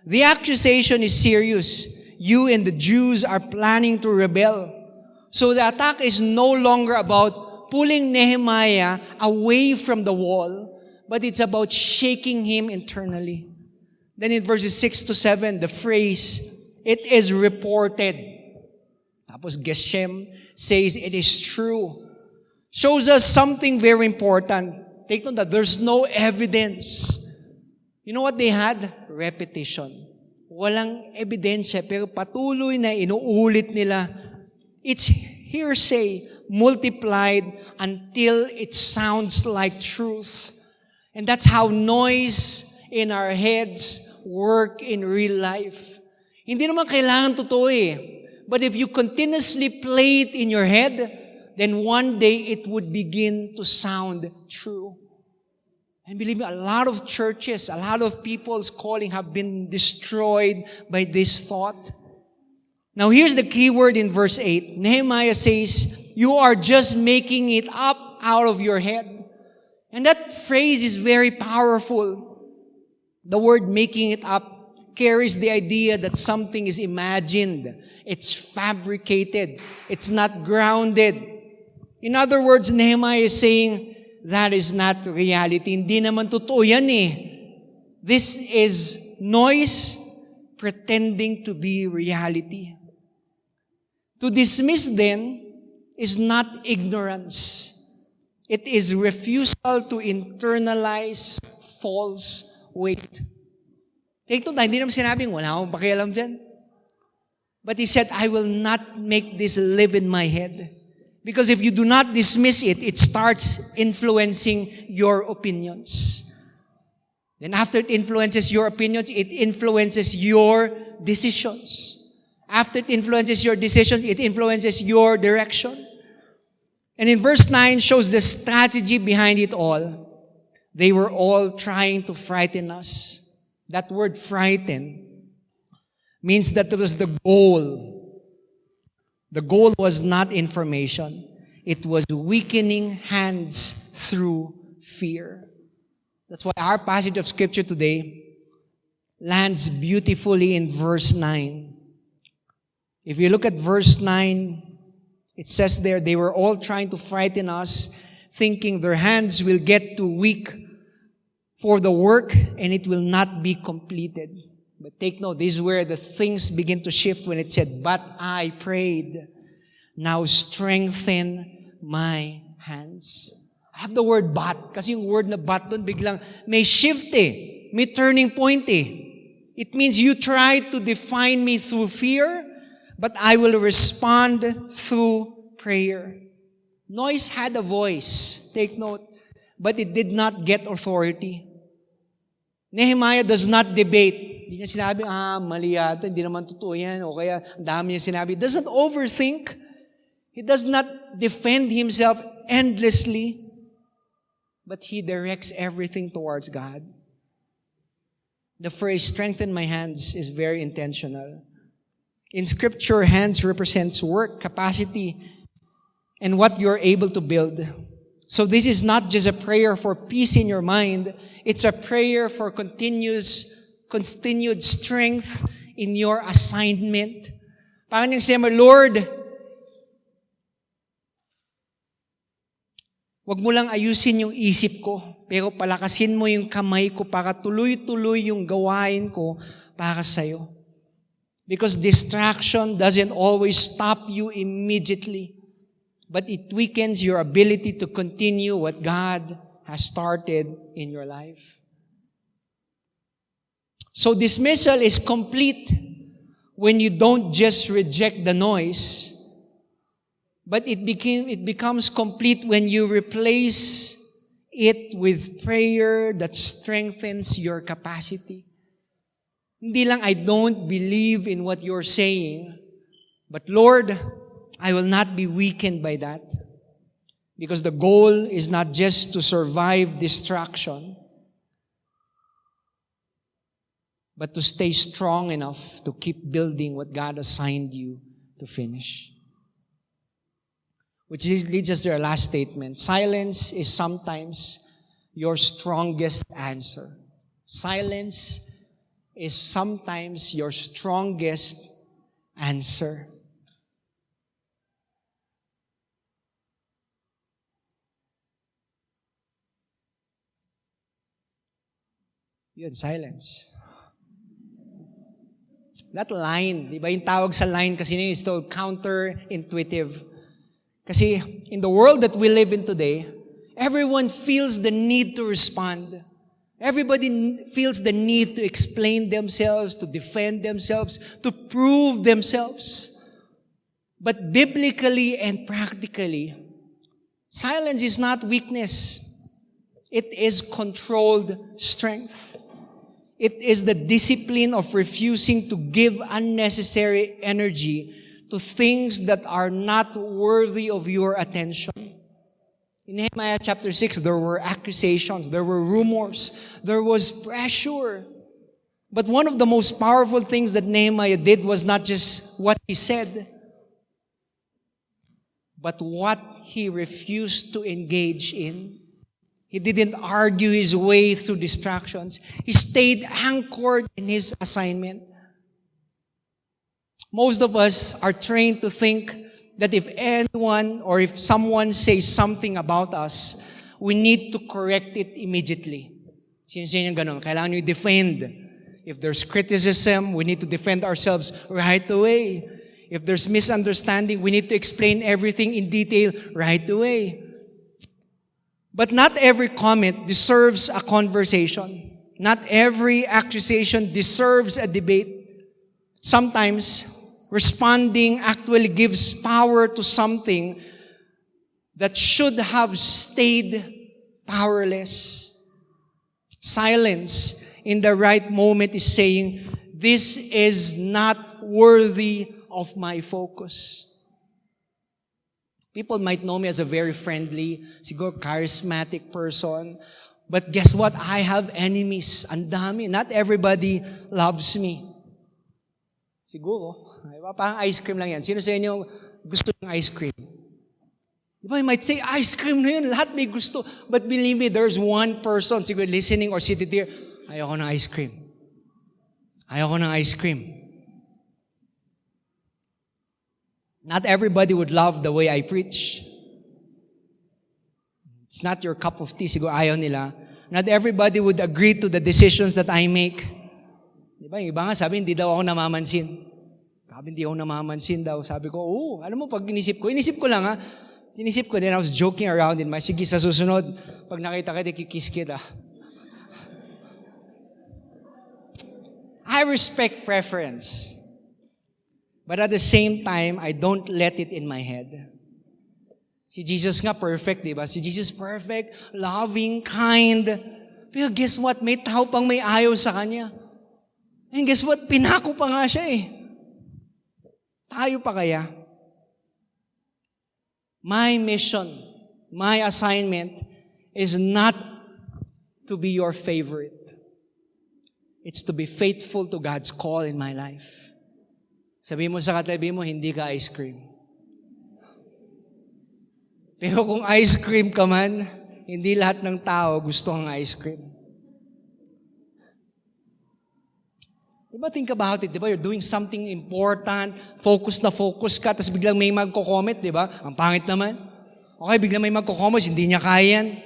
The accusation is serious. You and the Jews are planning to rebel. So the attack is no longer about pulling Nehemiah away from the wall, but it's about shaking him internally. Then in verses 6 to 7, the phrase, it is reported. Tapos Geshem says it is true. Shows us something very important. Take note that there's no evidence. You know what they had? Repetition. Walang ebidensya, pero patuloy na inuulit nila. It's hearsay multiplied until it sounds like truth. And that's how noise in our heads work in real life. Hindi naman kailangan totoo eh. But if you continuously play it in your head, then one day it would begin to sound true. And believe me, a lot of churches, a lot of people's calling have been destroyed by this thought. Now here's the key word in verse 8. Nehemiah says, you are just making it up out of your head. And that phrase is very powerful. The word making it up carries the idea that something is imagined. It's fabricated. It's not grounded. In other words, Nehemiah is saying, that is not reality. Hindi naman totoo yan eh. This is noise pretending to be reality. To dismiss then is not ignorance. It is refusal to internalize false weight. Take note, hindi naman sinabing, wala akong pakialam dyan. But he said, I will not make this live in my head. Because if you do not dismiss it, it starts influencing your opinions. Then after it influences your opinions, it influences your decisions. After it influences your decisions, it influences your direction. And in verse 9 shows the strategy behind it all. They were all trying to frighten us. That word frighten means that it was the goal. The goal was not information. It was weakening hands through fear. That's why our passage of scripture today lands beautifully in verse 9. If you look at verse 9, it says there, they were all trying to frighten us, thinking their hands will get too weak for the work and it will not be completed. But take note, this is where the things begin to shift when it said, but I prayed, now strengthen my hands. I have the word but, kasi yung word na but dun biglang may shift may turning point It means you try to define me through fear, but I will respond through prayer. Noise had a voice, take note, but it did not get authority. Nehemiah does not debate. Hindi niya sinabi, mali yata, hindi naman totoo yan, o kaya ang dami niya sinabi. He doesn't overthink. He does not defend himself endlessly, but he directs everything towards God. The phrase, strengthen my hands, is very intentional. In Scripture, hands represents work, capacity, and what you're able to build. So this is not just a prayer for peace in your mind. It's a prayer for continued strength in your assignment. Parang yung sabi mo, Lord, wag mo lang ayusin yung isip ko, pero palakasin mo yung kamay ko para tuloy-tuloy yung gawain ko para sa'yo. Because distraction doesn't always stop you immediately, but it weakens your ability to continue what God has started in your life. So dismissal is complete when you don't just reject the noise, but it becomes complete when you replace it with prayer that strengthens your capacity. Hindi lang, I don't believe in what you're saying, but Lord, I will not be weakened by that. Because the goal is not just to survive distraction, but to stay strong enough to keep building what God assigned you to finish. Which leads us to our last statement. Silence is sometimes your strongest answer. Silence is sometimes your strongest answer. Yun, silence. That line, di ba yung tawag sa line kasi is still counterintuitive. Kasi in the world that we live in today, everyone feels the need to respond. Everybody feels the need to explain themselves, to defend themselves, to prove themselves. But biblically and practically, silence is not weakness. It is controlled strength. It is the discipline of refusing to give unnecessary energy to things that are not worthy of your attention. In Nehemiah chapter 6, there were accusations, there were rumors, there was pressure. But one of the most powerful things that Nehemiah did was not just what he said, but what he refused to engage in. He didn't argue his way through distractions. He stayed anchored in his assignment. Most of us are trained to think that if anyone or if someone says something about us, we need to correct it immediately. Sino yung ganun? Kailangan nyo defend. If there's criticism, we need to defend ourselves right away. If there's misunderstanding, we need to explain everything in detail right away. But not every comment deserves a conversation. Not every accusation deserves a debate. Sometimes, responding actually gives power to something that should have stayed powerless. Silence in the right moment is saying, this is not worthy of my focus. People might know me as a very friendly, siguro charismatic person. But guess what? I have enemies. Ang dami. Not everybody loves me. Siguro. Diba? Parang ice cream lang yan. Sino sa inyo gusto ng ice cream? Diba? You might say, ice cream na yun. Lahat may gusto. But believe me, there's one person siguro listening or sitting there, ayoko ng ice cream. Ayoko ng ice cream. Not everybody would love the way I preach. It's not your cup of tea. Siguro ayaw nila. Not everybody would agree to the decisions that I make. Diba? Yung iba nga sabi, hindi daw ako namamansin. Sabi, hindi ako namamansin daw. Sabi ko, alam mo, pag inisip ko lang ha. Inisip ko, then I was joking around in my, sige, sa susunod, pag nakita kita, kikis kita. I respect preference. But at the same time, I don't let it in my head. Si Jesus nga perfect, di ba? Si Jesus perfect, loving, kind. Pero guess what? May tao pang may ayaw sa Kanya. And guess what? Pinako pa nga siya eh. Tayo pa kaya? My mission, my assignment is not to be your favorite. It's to be faithful to God's call in my life. Sabi mo sa katabi mo, hindi ka ice cream. Pero kung ice cream ka man, hindi lahat ng tao gusto ang ice cream. Diba, think about it, diba? You're doing something important, focus na focus ka, tapos biglang may magko-comment, diba? Ang pangit naman. Okay, biglang may magko-comment, hindi niya kaya yan.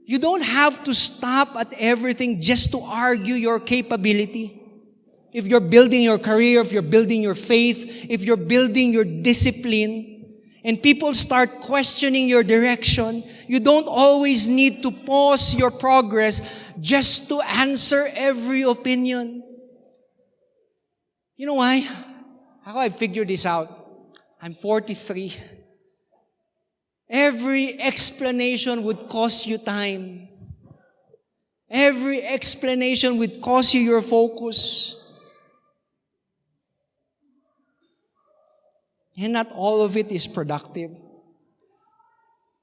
You don't have to stop at everything just to argue your capability. If you're building your career, if you're building your faith, if you're building your discipline, and people start questioning your direction, you don't always need to pause your progress just to answer every opinion. You know why? How I figured this out? I'm 43. Every explanation would cost you time. Every explanation would cost you your focus. And not all of it is productive.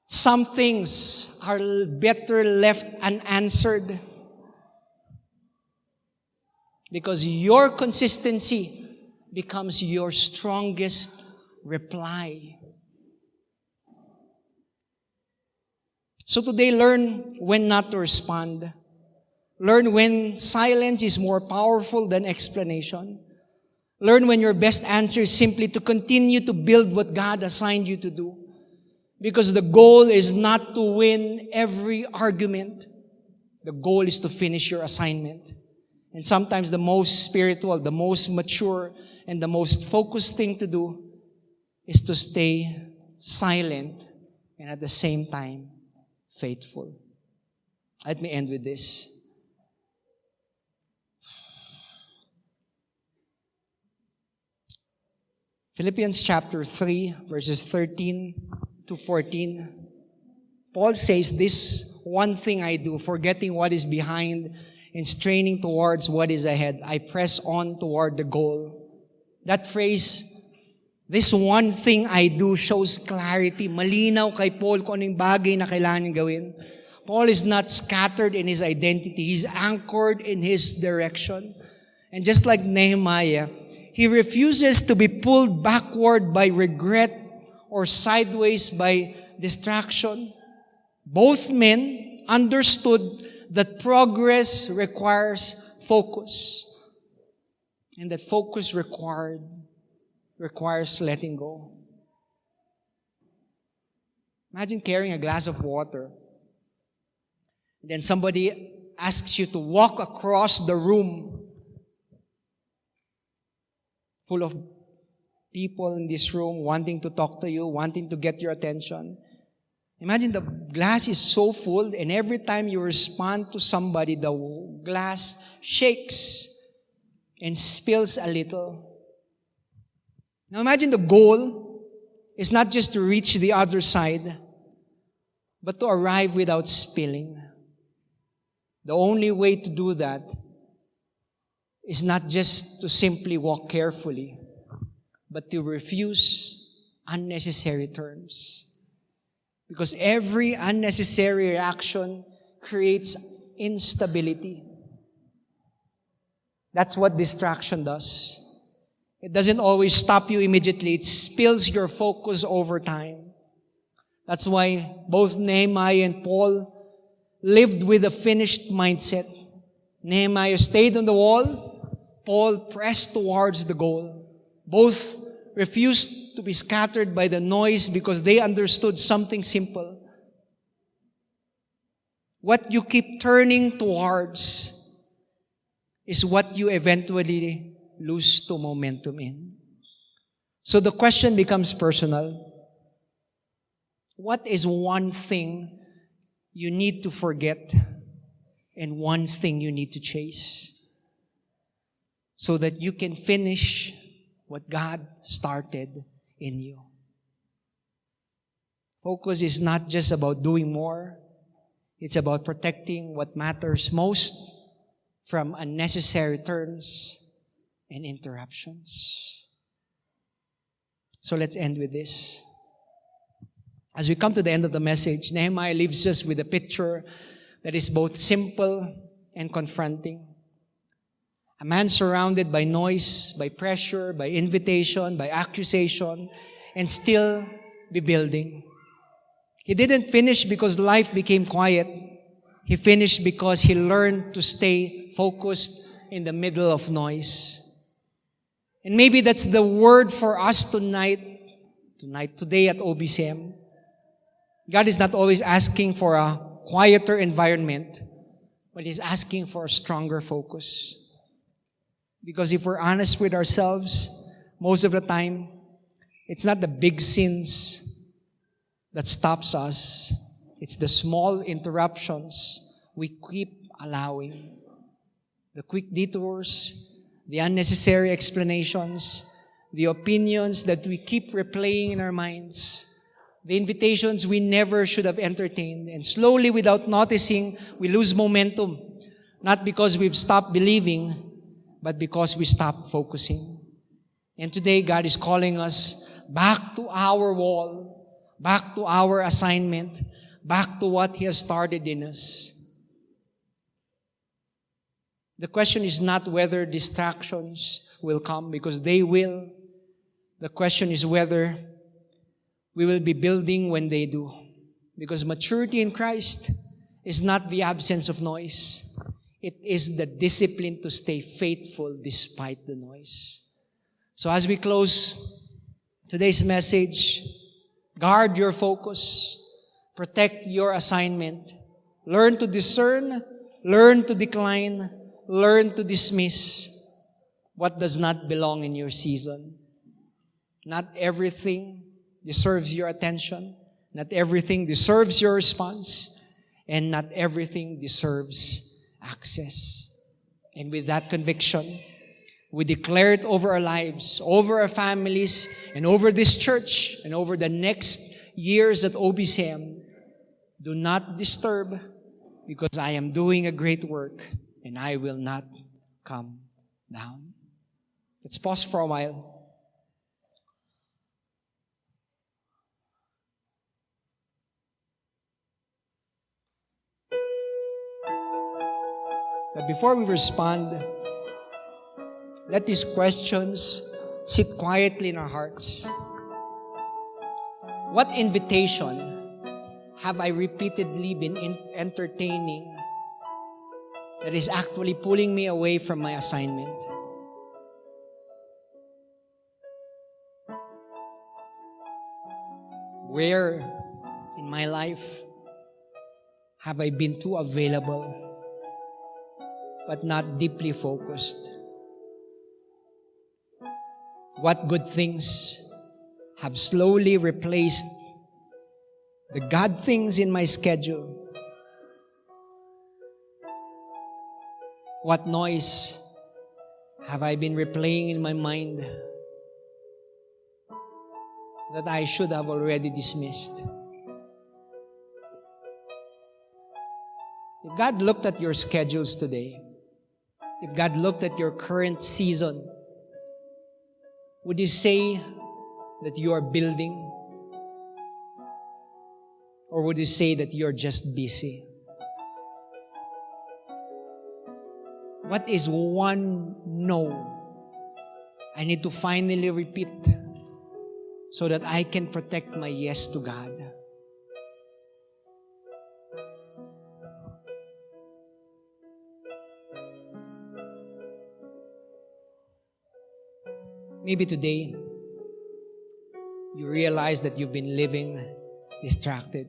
Some things are better left unanswered. Because your consistency becomes your strongest reply. So today, learn when not to respond. Learn when silence is more powerful than explanation. Learn when your best answer is simply to continue to build what God assigned you to do. Because the goal is not to win every argument. The goal is to finish your assignment. And sometimes the most spiritual, the most mature, and the most focused thing to do is to stay silent and at the same time faithful. Let me end with this. Philippians chapter 3, verses 13 to 14. Paul says, this one thing I do, forgetting what is behind and straining towards what is ahead, I press on toward the goal. That phrase, this one thing I do, shows clarity. Malinaw kay Paul kung anong bagay na kailangan niyang gawin. Paul is not scattered in his identity. He's anchored in his direction. And just like Nehemiah, he refuses to be pulled backward by regret or sideways by distraction. Both men understood that progress requires focus. And that focus requires letting go. Imagine carrying a glass of water. Then somebody asks you to walk across the room full of people in this room wanting to talk to you, wanting to get your attention. Imagine the glass is so full, and every time you respond to somebody, the glass shakes and spills a little. Now imagine the goal is not just to reach the other side, but to arrive without spilling. The only way to do that is not just to simply walk carefully, but to refuse unnecessary turns. Because every unnecessary reaction creates instability. That's what distraction does. It doesn't always stop you immediately. It spills your focus over time. That's why both Nehemiah and Paul lived with a finished mindset. Nehemiah stayed on the wall. Paul pressed towards the goal. Both refused to be scattered by the noise because they understood something simple. What you keep turning towards is what you eventually lose to momentum in. So the question becomes personal. What is one thing you need to forget and one thing you need to chase so that you can finish what God started in you? Focus is not just about doing more. It's about protecting what matters most from unnecessary turns and interruptions. So let's end with this. As we come to the end of the message, Nehemiah leaves us with a picture that is both simple and confronting. A man surrounded by noise, by pressure, by invitation, by accusation, and still be building. He didn't finish because life became quiet. He finished because he learned to stay focused in the middle of noise. And maybe that's the word for us today at OBCM. God is not always asking for a quieter environment, but He's asking for a stronger focus. Because if we're honest with ourselves, most of the time, it's not the big sins that stops us. It's the small interruptions we keep allowing. The quick detours, the unnecessary explanations, the opinions that we keep replaying in our minds, the invitations we never should have entertained. And slowly, without noticing, we lose momentum. Not because we've stopped believing, but because we stopped focusing. And today, God is calling us back to our wall, back to our assignment, back to what He has started in us. The question is not whether distractions will come, because they will. The question is whether we will be building when they do. Because maturity in Christ is not the absence of noise. It is the discipline to stay faithful despite the noise. So as we close today's message, guard your focus, protect your assignment, learn to discern, learn to decline, learn to dismiss what does not belong in your season. Not everything deserves your attention. Not everything deserves your response. And not everything deserves access. And with that conviction, we declare it over our lives, over our families, and over this church, and over the next years at OBCM. Do not disturb, because I am doing a great work, and I will not come down. Let's pause for a while. But before we respond, let these questions sit quietly in our hearts. What invitation have I repeatedly been entertaining that is actually pulling me away from my assignment? Where in my life have I been too available but not deeply focused? What good things have slowly replaced the God things in my schedule? What noise have I been replaying in my mind that I should have already dismissed? If God looked at your schedules today, if God looked at your current season, would He say that you are building? Or would He say that you're just busy? What is one no I need to finally repeat so that I can protect my yes to God? Maybe today, you realize that you've been living distracted.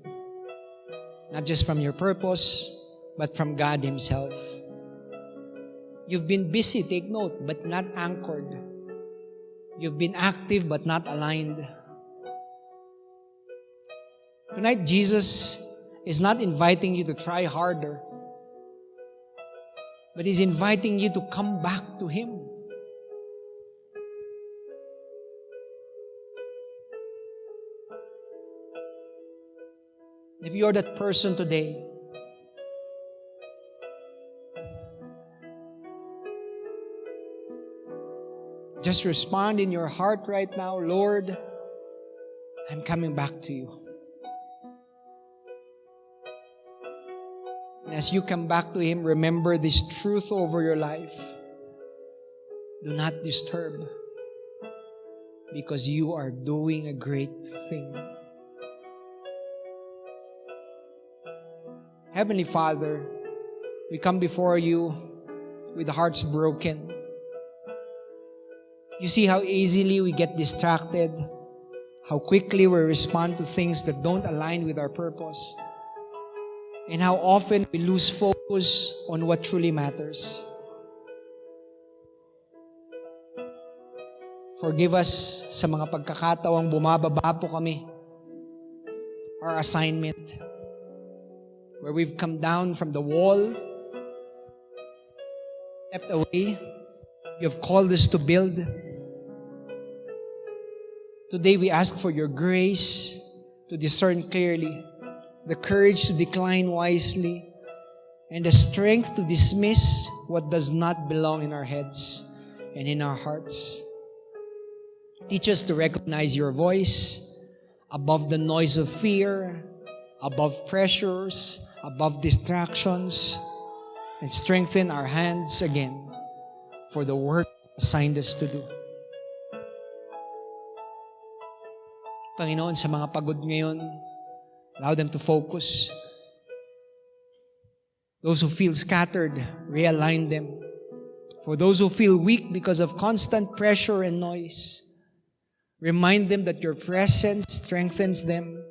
Not just from your purpose, but from God Himself. You've been busy, take note, but not anchored. You've been active, but not aligned. Tonight, Jesus is not inviting you to try harder, but He's inviting you to come back to Him. If you're that person today, just respond in your heart right now, Lord, I'm coming back to you. And as you come back to Him, remember this truth over your life. Do not disturb, because you are doing a great thing. Heavenly Father, we come before you with hearts broken. You see how easily we get distracted, how quickly we respond to things that don't align with our purpose, and how often we lose focus on what truly matters. Forgive us sa mga pagkakataong bumababa po kami, our assignment, where we've come down from the wall, stepped away. You've called us to build. Today we ask for your grace to discern clearly, the courage to decline wisely, and the strength to dismiss what does not belong in our heads and in our hearts. Teach us to recognize your voice above the noise of fear, above pressures, above distractions, and strengthen our hands again for the work assigned us to do. Panginoon, sa mga pagod ngayon, allow them to focus. Those who feel scattered, realign them. For those who feel weak because of constant pressure and noise, remind them that your presence strengthens them.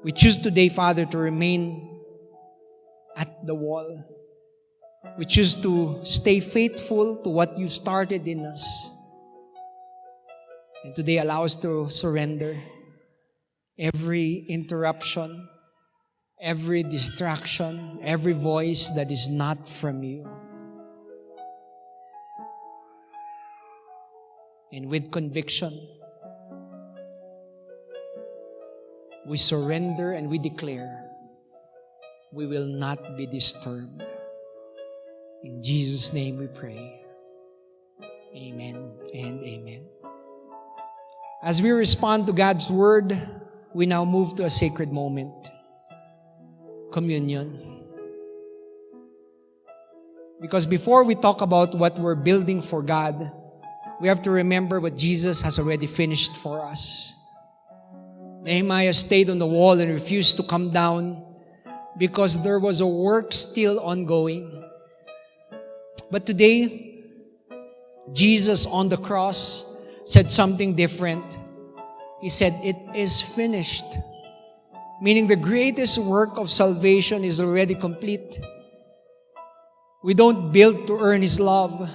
We choose today, Father, to remain at the wall. We choose to stay faithful to what you started in us. And today, allow us to surrender every interruption, every distraction, every voice that is not from you. And with conviction, we surrender and we declare we will not be disturbed. In Jesus' name we pray. Amen and amen. As we respond to God's word, we now move to a sacred moment. Communion. Because before we talk about what we're building for God, we have to remember what Jesus has already finished for us. Nehemiah stayed on the wall and refused to come down because there was a work still ongoing. But today, Jesus on the cross said something different. He said, "It is finished." Meaning the greatest work of salvation is already complete. We don't build to earn His love.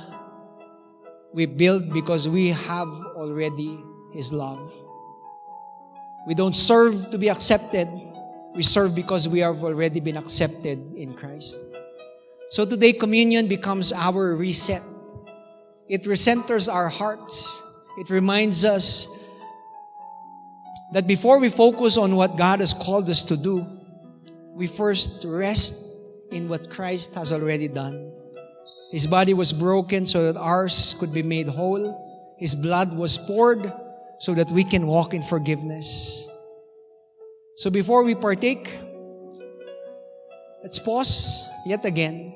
We build because we have already His love. We don't serve to be accepted. We serve because we have already been accepted in Christ. So today, communion becomes our reset. It recenters our hearts. It reminds us that before we focus on what God has called us to do, we first rest in what Christ has already done. His body was broken so that ours could be made whole. His blood was poured so that we can walk in forgiveness. So before we partake, let's pause yet again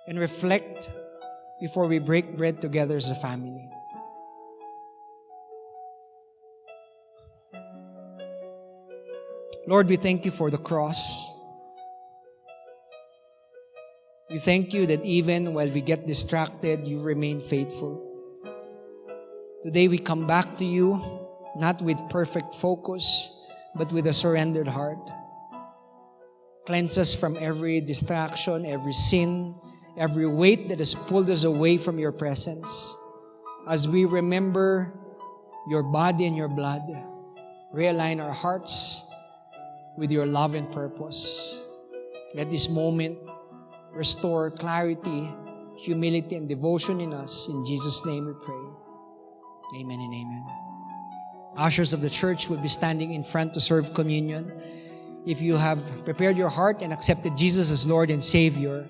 and reflect before we break bread together as a family. Lord, we thank you for the cross. We thank you that even while we get distracted, you remain faithful. Today we come back to you, not with perfect focus, but with a surrendered heart. Cleanse us from every distraction, every sin, every weight that has pulled us away from your presence. As we remember your body and your blood, realign our hearts with your love and purpose. Let this moment restore clarity, humility, and devotion in us. In Jesus' name we pray. Amen and amen. Ushers of the church will be standing in front to serve communion. If you have prepared your heart and accepted Jesus as Lord and Savior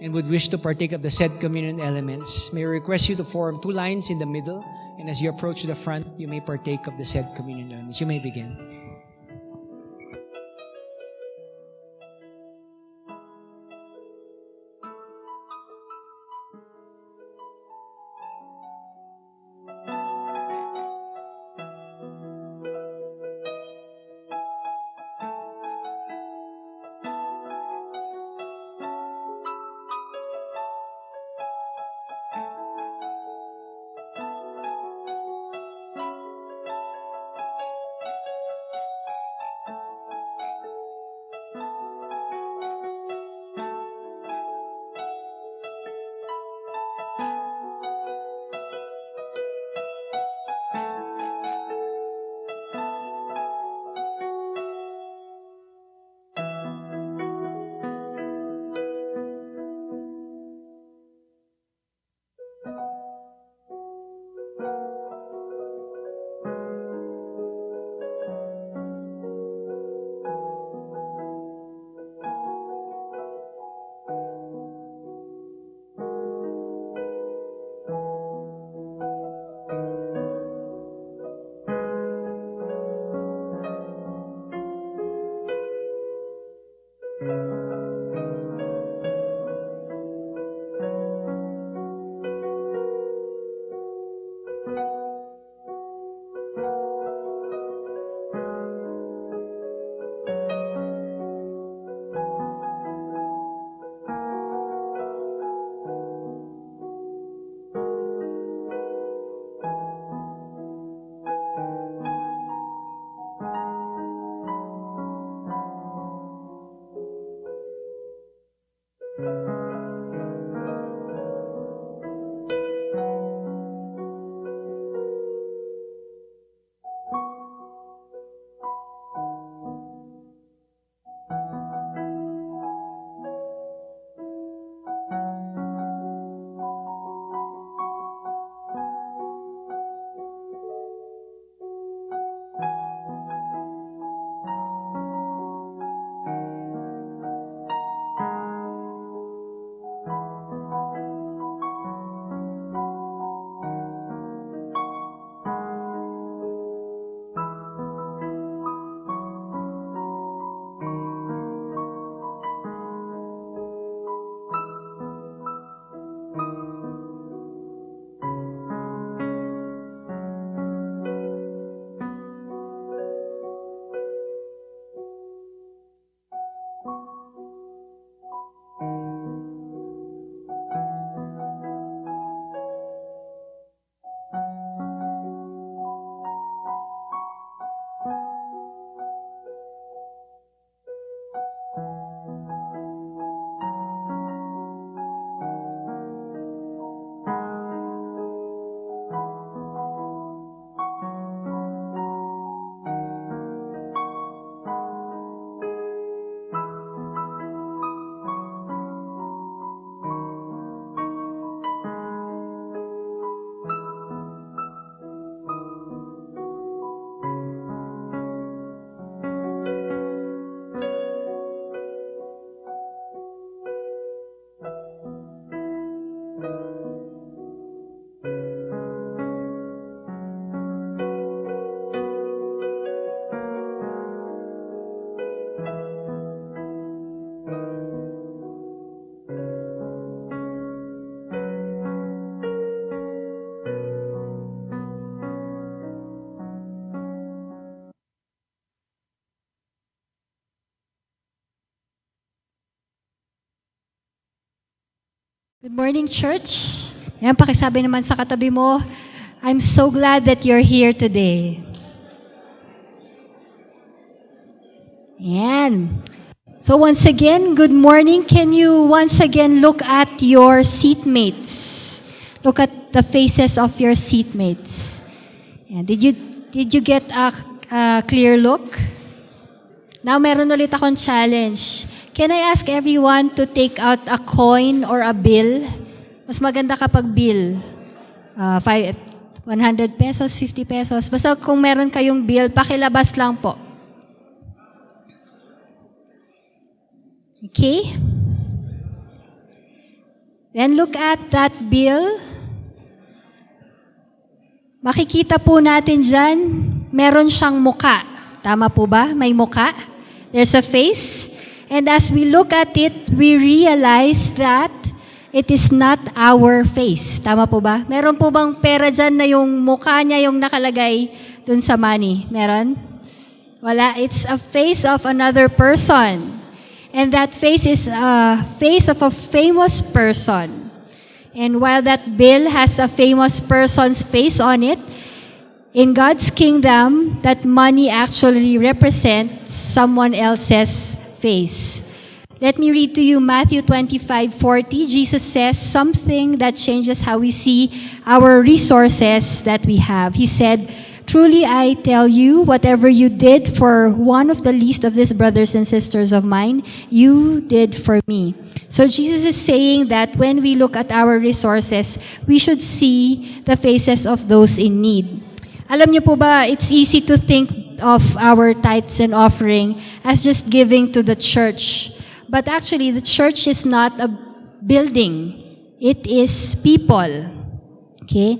and would wish to partake of the said communion elements, may I request you to form 2 lines in the middle, and as you approach the front, you may partake of the said communion elements. You may begin. Good morning, church. Yan, pakisabi naman sa katabi mo, I'm so glad that you're here today. Yan. So once again, good morning. Can you once again look at your seatmates? Look at the faces of your seatmates. Yan. Did you get a clear look? Now, meron ulit akong challenge. Can I ask everyone to take out a coin or a bill? Mas maganda kapag bill. 100 pesos, 50 pesos. Basta kung meron kayong bill, pakilabas lang po. Okay? Then look at that bill. Makikita po natin dyan, meron siyang muka. Tama po ba? May muka. There's a face. And as we look at it, we realize that it is not our face. Tama po ba? Meron po bang pera dyan na yung mukha niya yung nakalagay dun sa money? Meron? Wala. It's a face of another person. And that face is a face of a famous person. And while that bill has a famous person's face on it, in God's kingdom, that money actually represents someone else's face. Let me read to you Matthew 25:40. Jesus says something that changes how we see our resources that we have. He said, "Truly I tell you, whatever you did for one of the least of these brothers and sisters of mine, you did for me." So Jesus is saying that when we look at our resources, we should see the faces of those in need. Alam niyo po ba, it's easy to think of our tithes and offering as just giving to the church. But actually, the church is not a building. It is people. Okay?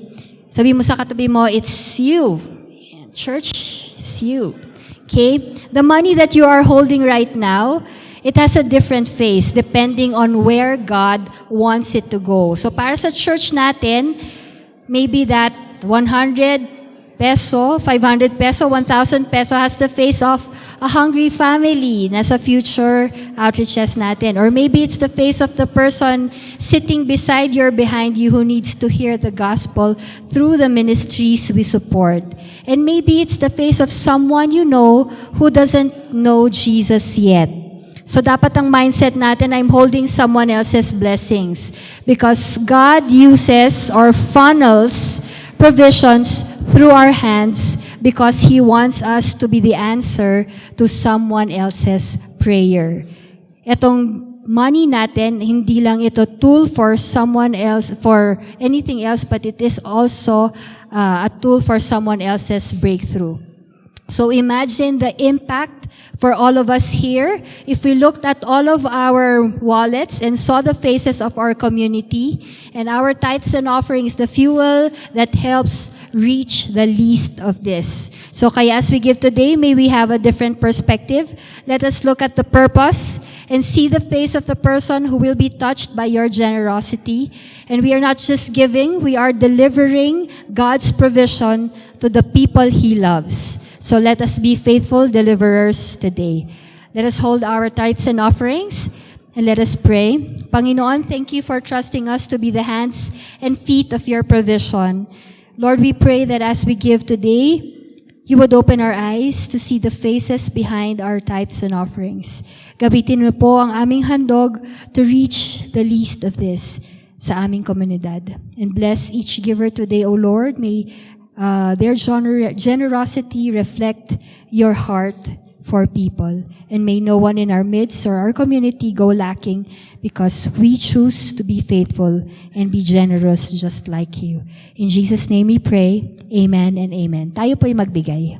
Sabi mo sa katabi mo, it's you. Church is you. Okay? The money that you are holding right now, it has a different face depending on where God wants it to go. So para sa church natin, maybe that 100 peso, 500 peso, 1,000 peso has the face of a hungry family nasa future outreaches natin. Or maybe it's the face of the person sitting beside you or behind you who needs to hear the gospel through the ministries we support. And maybe it's the face of someone you know who doesn't know Jesus yet. So dapat ang mindset natin, I'm holding someone else's blessings. Because God uses or funnels provisions through our hands because He wants us to be the answer to someone else's prayer. Itong money natin, hindi lang ito tool for someone else, for anything else, but it is also a tool for someone else's breakthrough. So imagine the impact for all of us here if we looked at all of our wallets and saw the faces of our community, and our tithes and offerings, the fuel that helps reach the least of this. So kaya as we give today, may we have a different perspective. Let us look at the purpose and see the face of the person who will be touched by your generosity. And we are not just giving, we are delivering God's provision to the people He loves. So let us be faithful deliverers today. Let us hold our tithes and offerings and let us pray. Panginoon, thank you for trusting us to be the hands and feet of your provision. Lord, we pray that as we give today, you would open our eyes to see the faces behind our tithes and offerings. Gamitin mo po ang aming handog to reach the least of this sa aming komunidad. And bless each giver today, O Lord. May their generosity reflect your heart for people. And may no one in our midst or our community go lacking because we choose to be faithful and be generous just like you. In Jesus' name we pray. Amen and amen. Tayo po'y magbigay.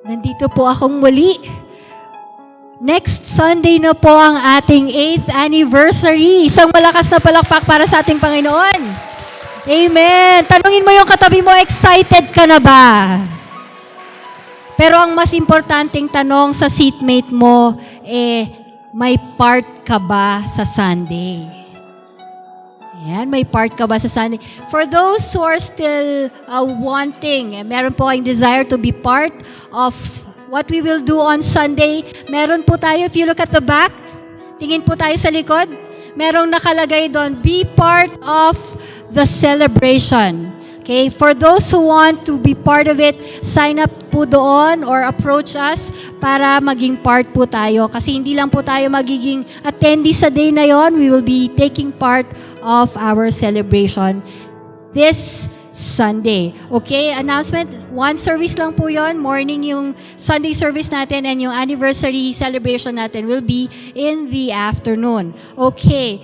nandito po akong muli. Next Sunday na po ang ating 8th anniversary. Isang malakas na palakpak para sa ating Panginoon. Amen. Tanungin mo yung katabi mo, excited ka na ba? Pero ang mas importanteng tanong sa seatmate mo, may part ka ba sa Sunday? Ayan, may part ka ba sa Sunday? For those who are still wanting, meron po kayong desire to be part of what we will do on Sunday, meron po tayo, if you look at the back, tingin po tayo sa likod, merong nakalagay doon, be part of the celebration. Okay, for those who want to be part of it, sign up po doon or approach us para maging part po tayo. Kasi hindi lang po tayo magiging attendee sa day na yon, we will be taking part of our celebration this Sunday. Okay, announcement, one service lang po yon, morning yung Sunday service natin and yung anniversary celebration natin will be in the afternoon. Okay,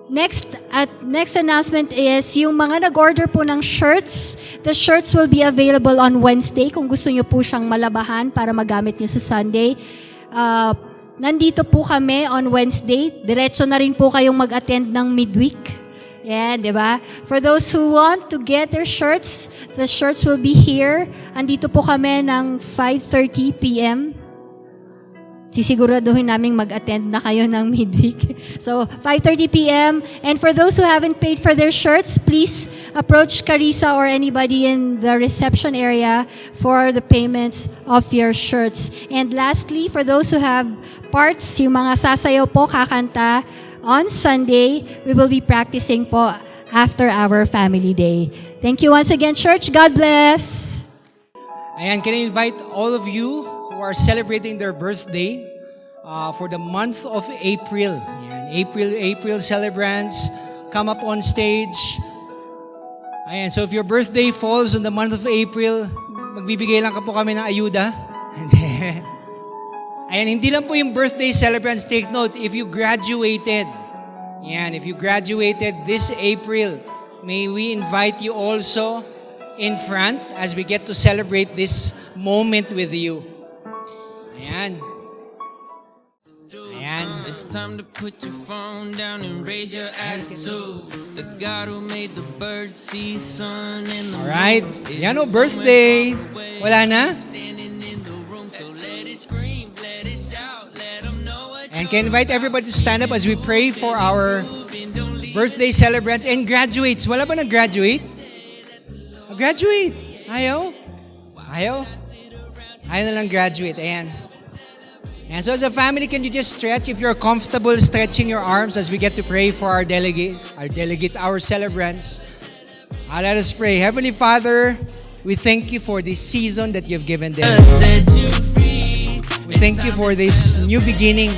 Next announcement is yung mga nag-order po ng shirts. The shirts will be available on Wednesday kung gusto nyo po siyang malabahan para magamit nyo sa Sunday. Nandito po kami on Wednesday. Diretso na rin po kayong mag-attend ng midweek. Yeah, di ba? For those who want to get their shirts, the shirts will be here. Andito po kami ng 5:30 p.m. Sisiguraduhin namin mag-attend na kayo ng midweek. So, 5:30 p.m. And for those who haven't paid for their shirts, please approach Carissa or anybody in the reception area for the payments of your shirts. And lastly, for those who have parts, yung mga sasayaw po, kakanta, on Sunday, we will be practicing po after our family day. Thank you once again, church. God bless. Ayan, can I invite all of you who are celebrating their birthday for the month of April. Ayan, April celebrants, come up on stage. Ayan, so if your birthday falls on the month of April, magbibigay lang ka po kami ng ayuda. Ayan, hindi lang po yung birthday celebrants, take note, if you graduated, ayan, if you graduated this April, may we invite you also in front as we get to celebrate this moment with you. Ayan. Ayan. It's time to put your phone down and raise your attitude. The God who made the birds see sun and the Alright. moon is Yan o, somewhere birthday. far away. Wala na? Standing in the room, so let it scream, let it shout, let 'em know what And can invite everybody to stand up as we pray for our birthday celebrants and graduates. Wala ba nag-graduate? Graduate. Ayaw? Ayaw? Ayaw na lang graduate. Ayan. And so as a family, can you just stretch? If you're comfortable stretching your arms as we get to pray for our delegates, our celebrants. Let us pray. Heavenly Father, we thank you for this season that you've given them. set you free. We thank you for this new beginning.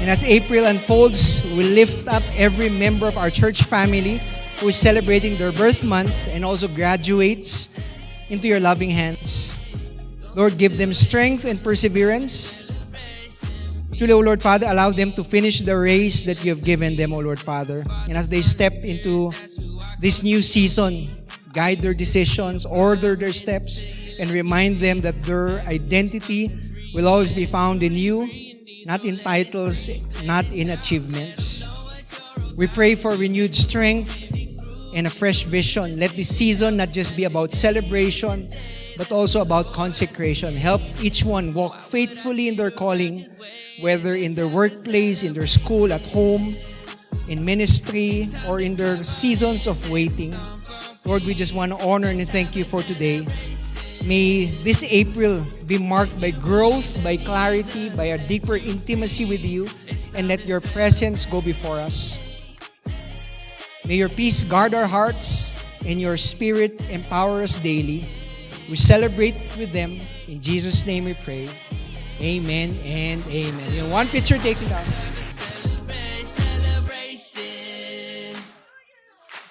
And as April unfolds, we lift up every member of our church family who is celebrating their birth month and also graduates into your loving hands. Lord, give them strength and perseverance. Truly, O Lord Father, allow them to finish the race that you have given them, O Lord Father. And as they step into this new season, guide their decisions, order their steps, and remind them that their identity will always be found in you, not in titles, not in achievements. We pray for renewed strength and a fresh vision. Let this season not just be about celebration, but also about consecration. Help each one walk faithfully in their calling, whether in their workplace, in their school, at home, in ministry, or in their seasons of waiting. Lord, we just want to honor and thank you for today. May this April be marked by growth, by clarity, by a deeper intimacy with you, and let your presence go before us. May your peace guard our hearts, and your spirit empower us daily. We celebrate with them. In Jesus' name we pray. Amen and amen. You know, one picture taken out. Celebration.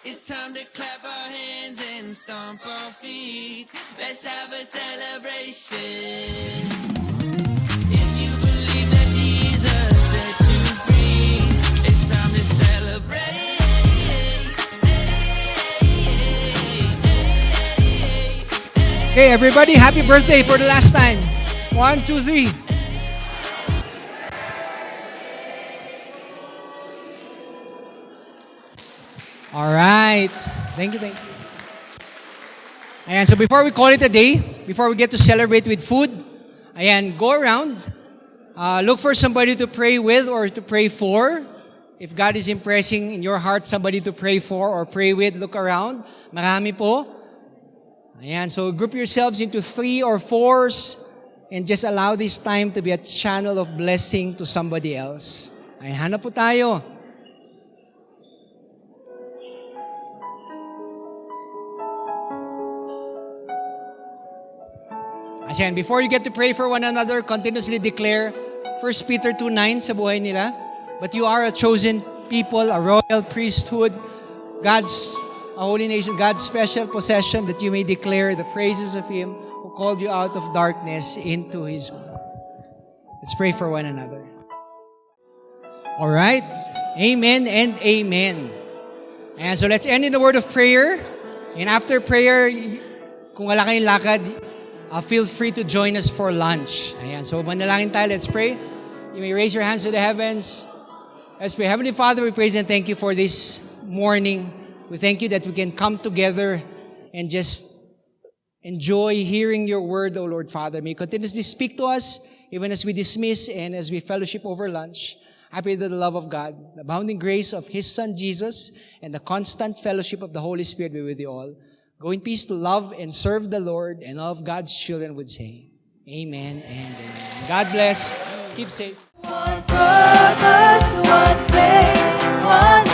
It's time to clap our hands and stomp our feet. Let's have a celebration. If you believe that Jesus set you free, it's time to celebrate. Okay, everybody, happy birthday for the last time. 1, 2, 3. All right. Thank you, thank you. Ayan, so before we call it a day, before we get to celebrate with food, ayan, go around, look for somebody to pray with or to pray for. If God is impressing in your heart somebody to pray for or pray with, look around. Marami po. Ayan, so group yourselves into 3 or 4s and just allow this time to be a channel of blessing to somebody else. Ayan, hanap po tayo. Ayan, before you get to pray for one another, continuously declare 1 Peter 2:9 sa buhay nila. But you are a chosen people, a royal priesthood, a holy nation, God's special possession, that you may declare the praises of Him who called you out of darkness into His light. Let's pray for one another. All right. Amen and amen. And so let's end in the word of prayer. And after prayer, kung wala kayong lakad, feel free to join us for lunch. Ayan. So manalangin tayo. Let's pray. You may raise your hands to the heavens. Let's pray. Heavenly Father, we praise and thank you for this morning. We thank you that we can come together and just enjoy hearing your word, O Lord Father. May you continuously speak to us even as we dismiss and as we fellowship over lunch. I pray that the love of God, the abounding grace of His Son Jesus, and the constant fellowship of the Holy Spirit be with you all. Go in peace to love and serve the Lord, and all of God's children would say, Amen and amen. God bless. Keep safe. One purpose, one faith, one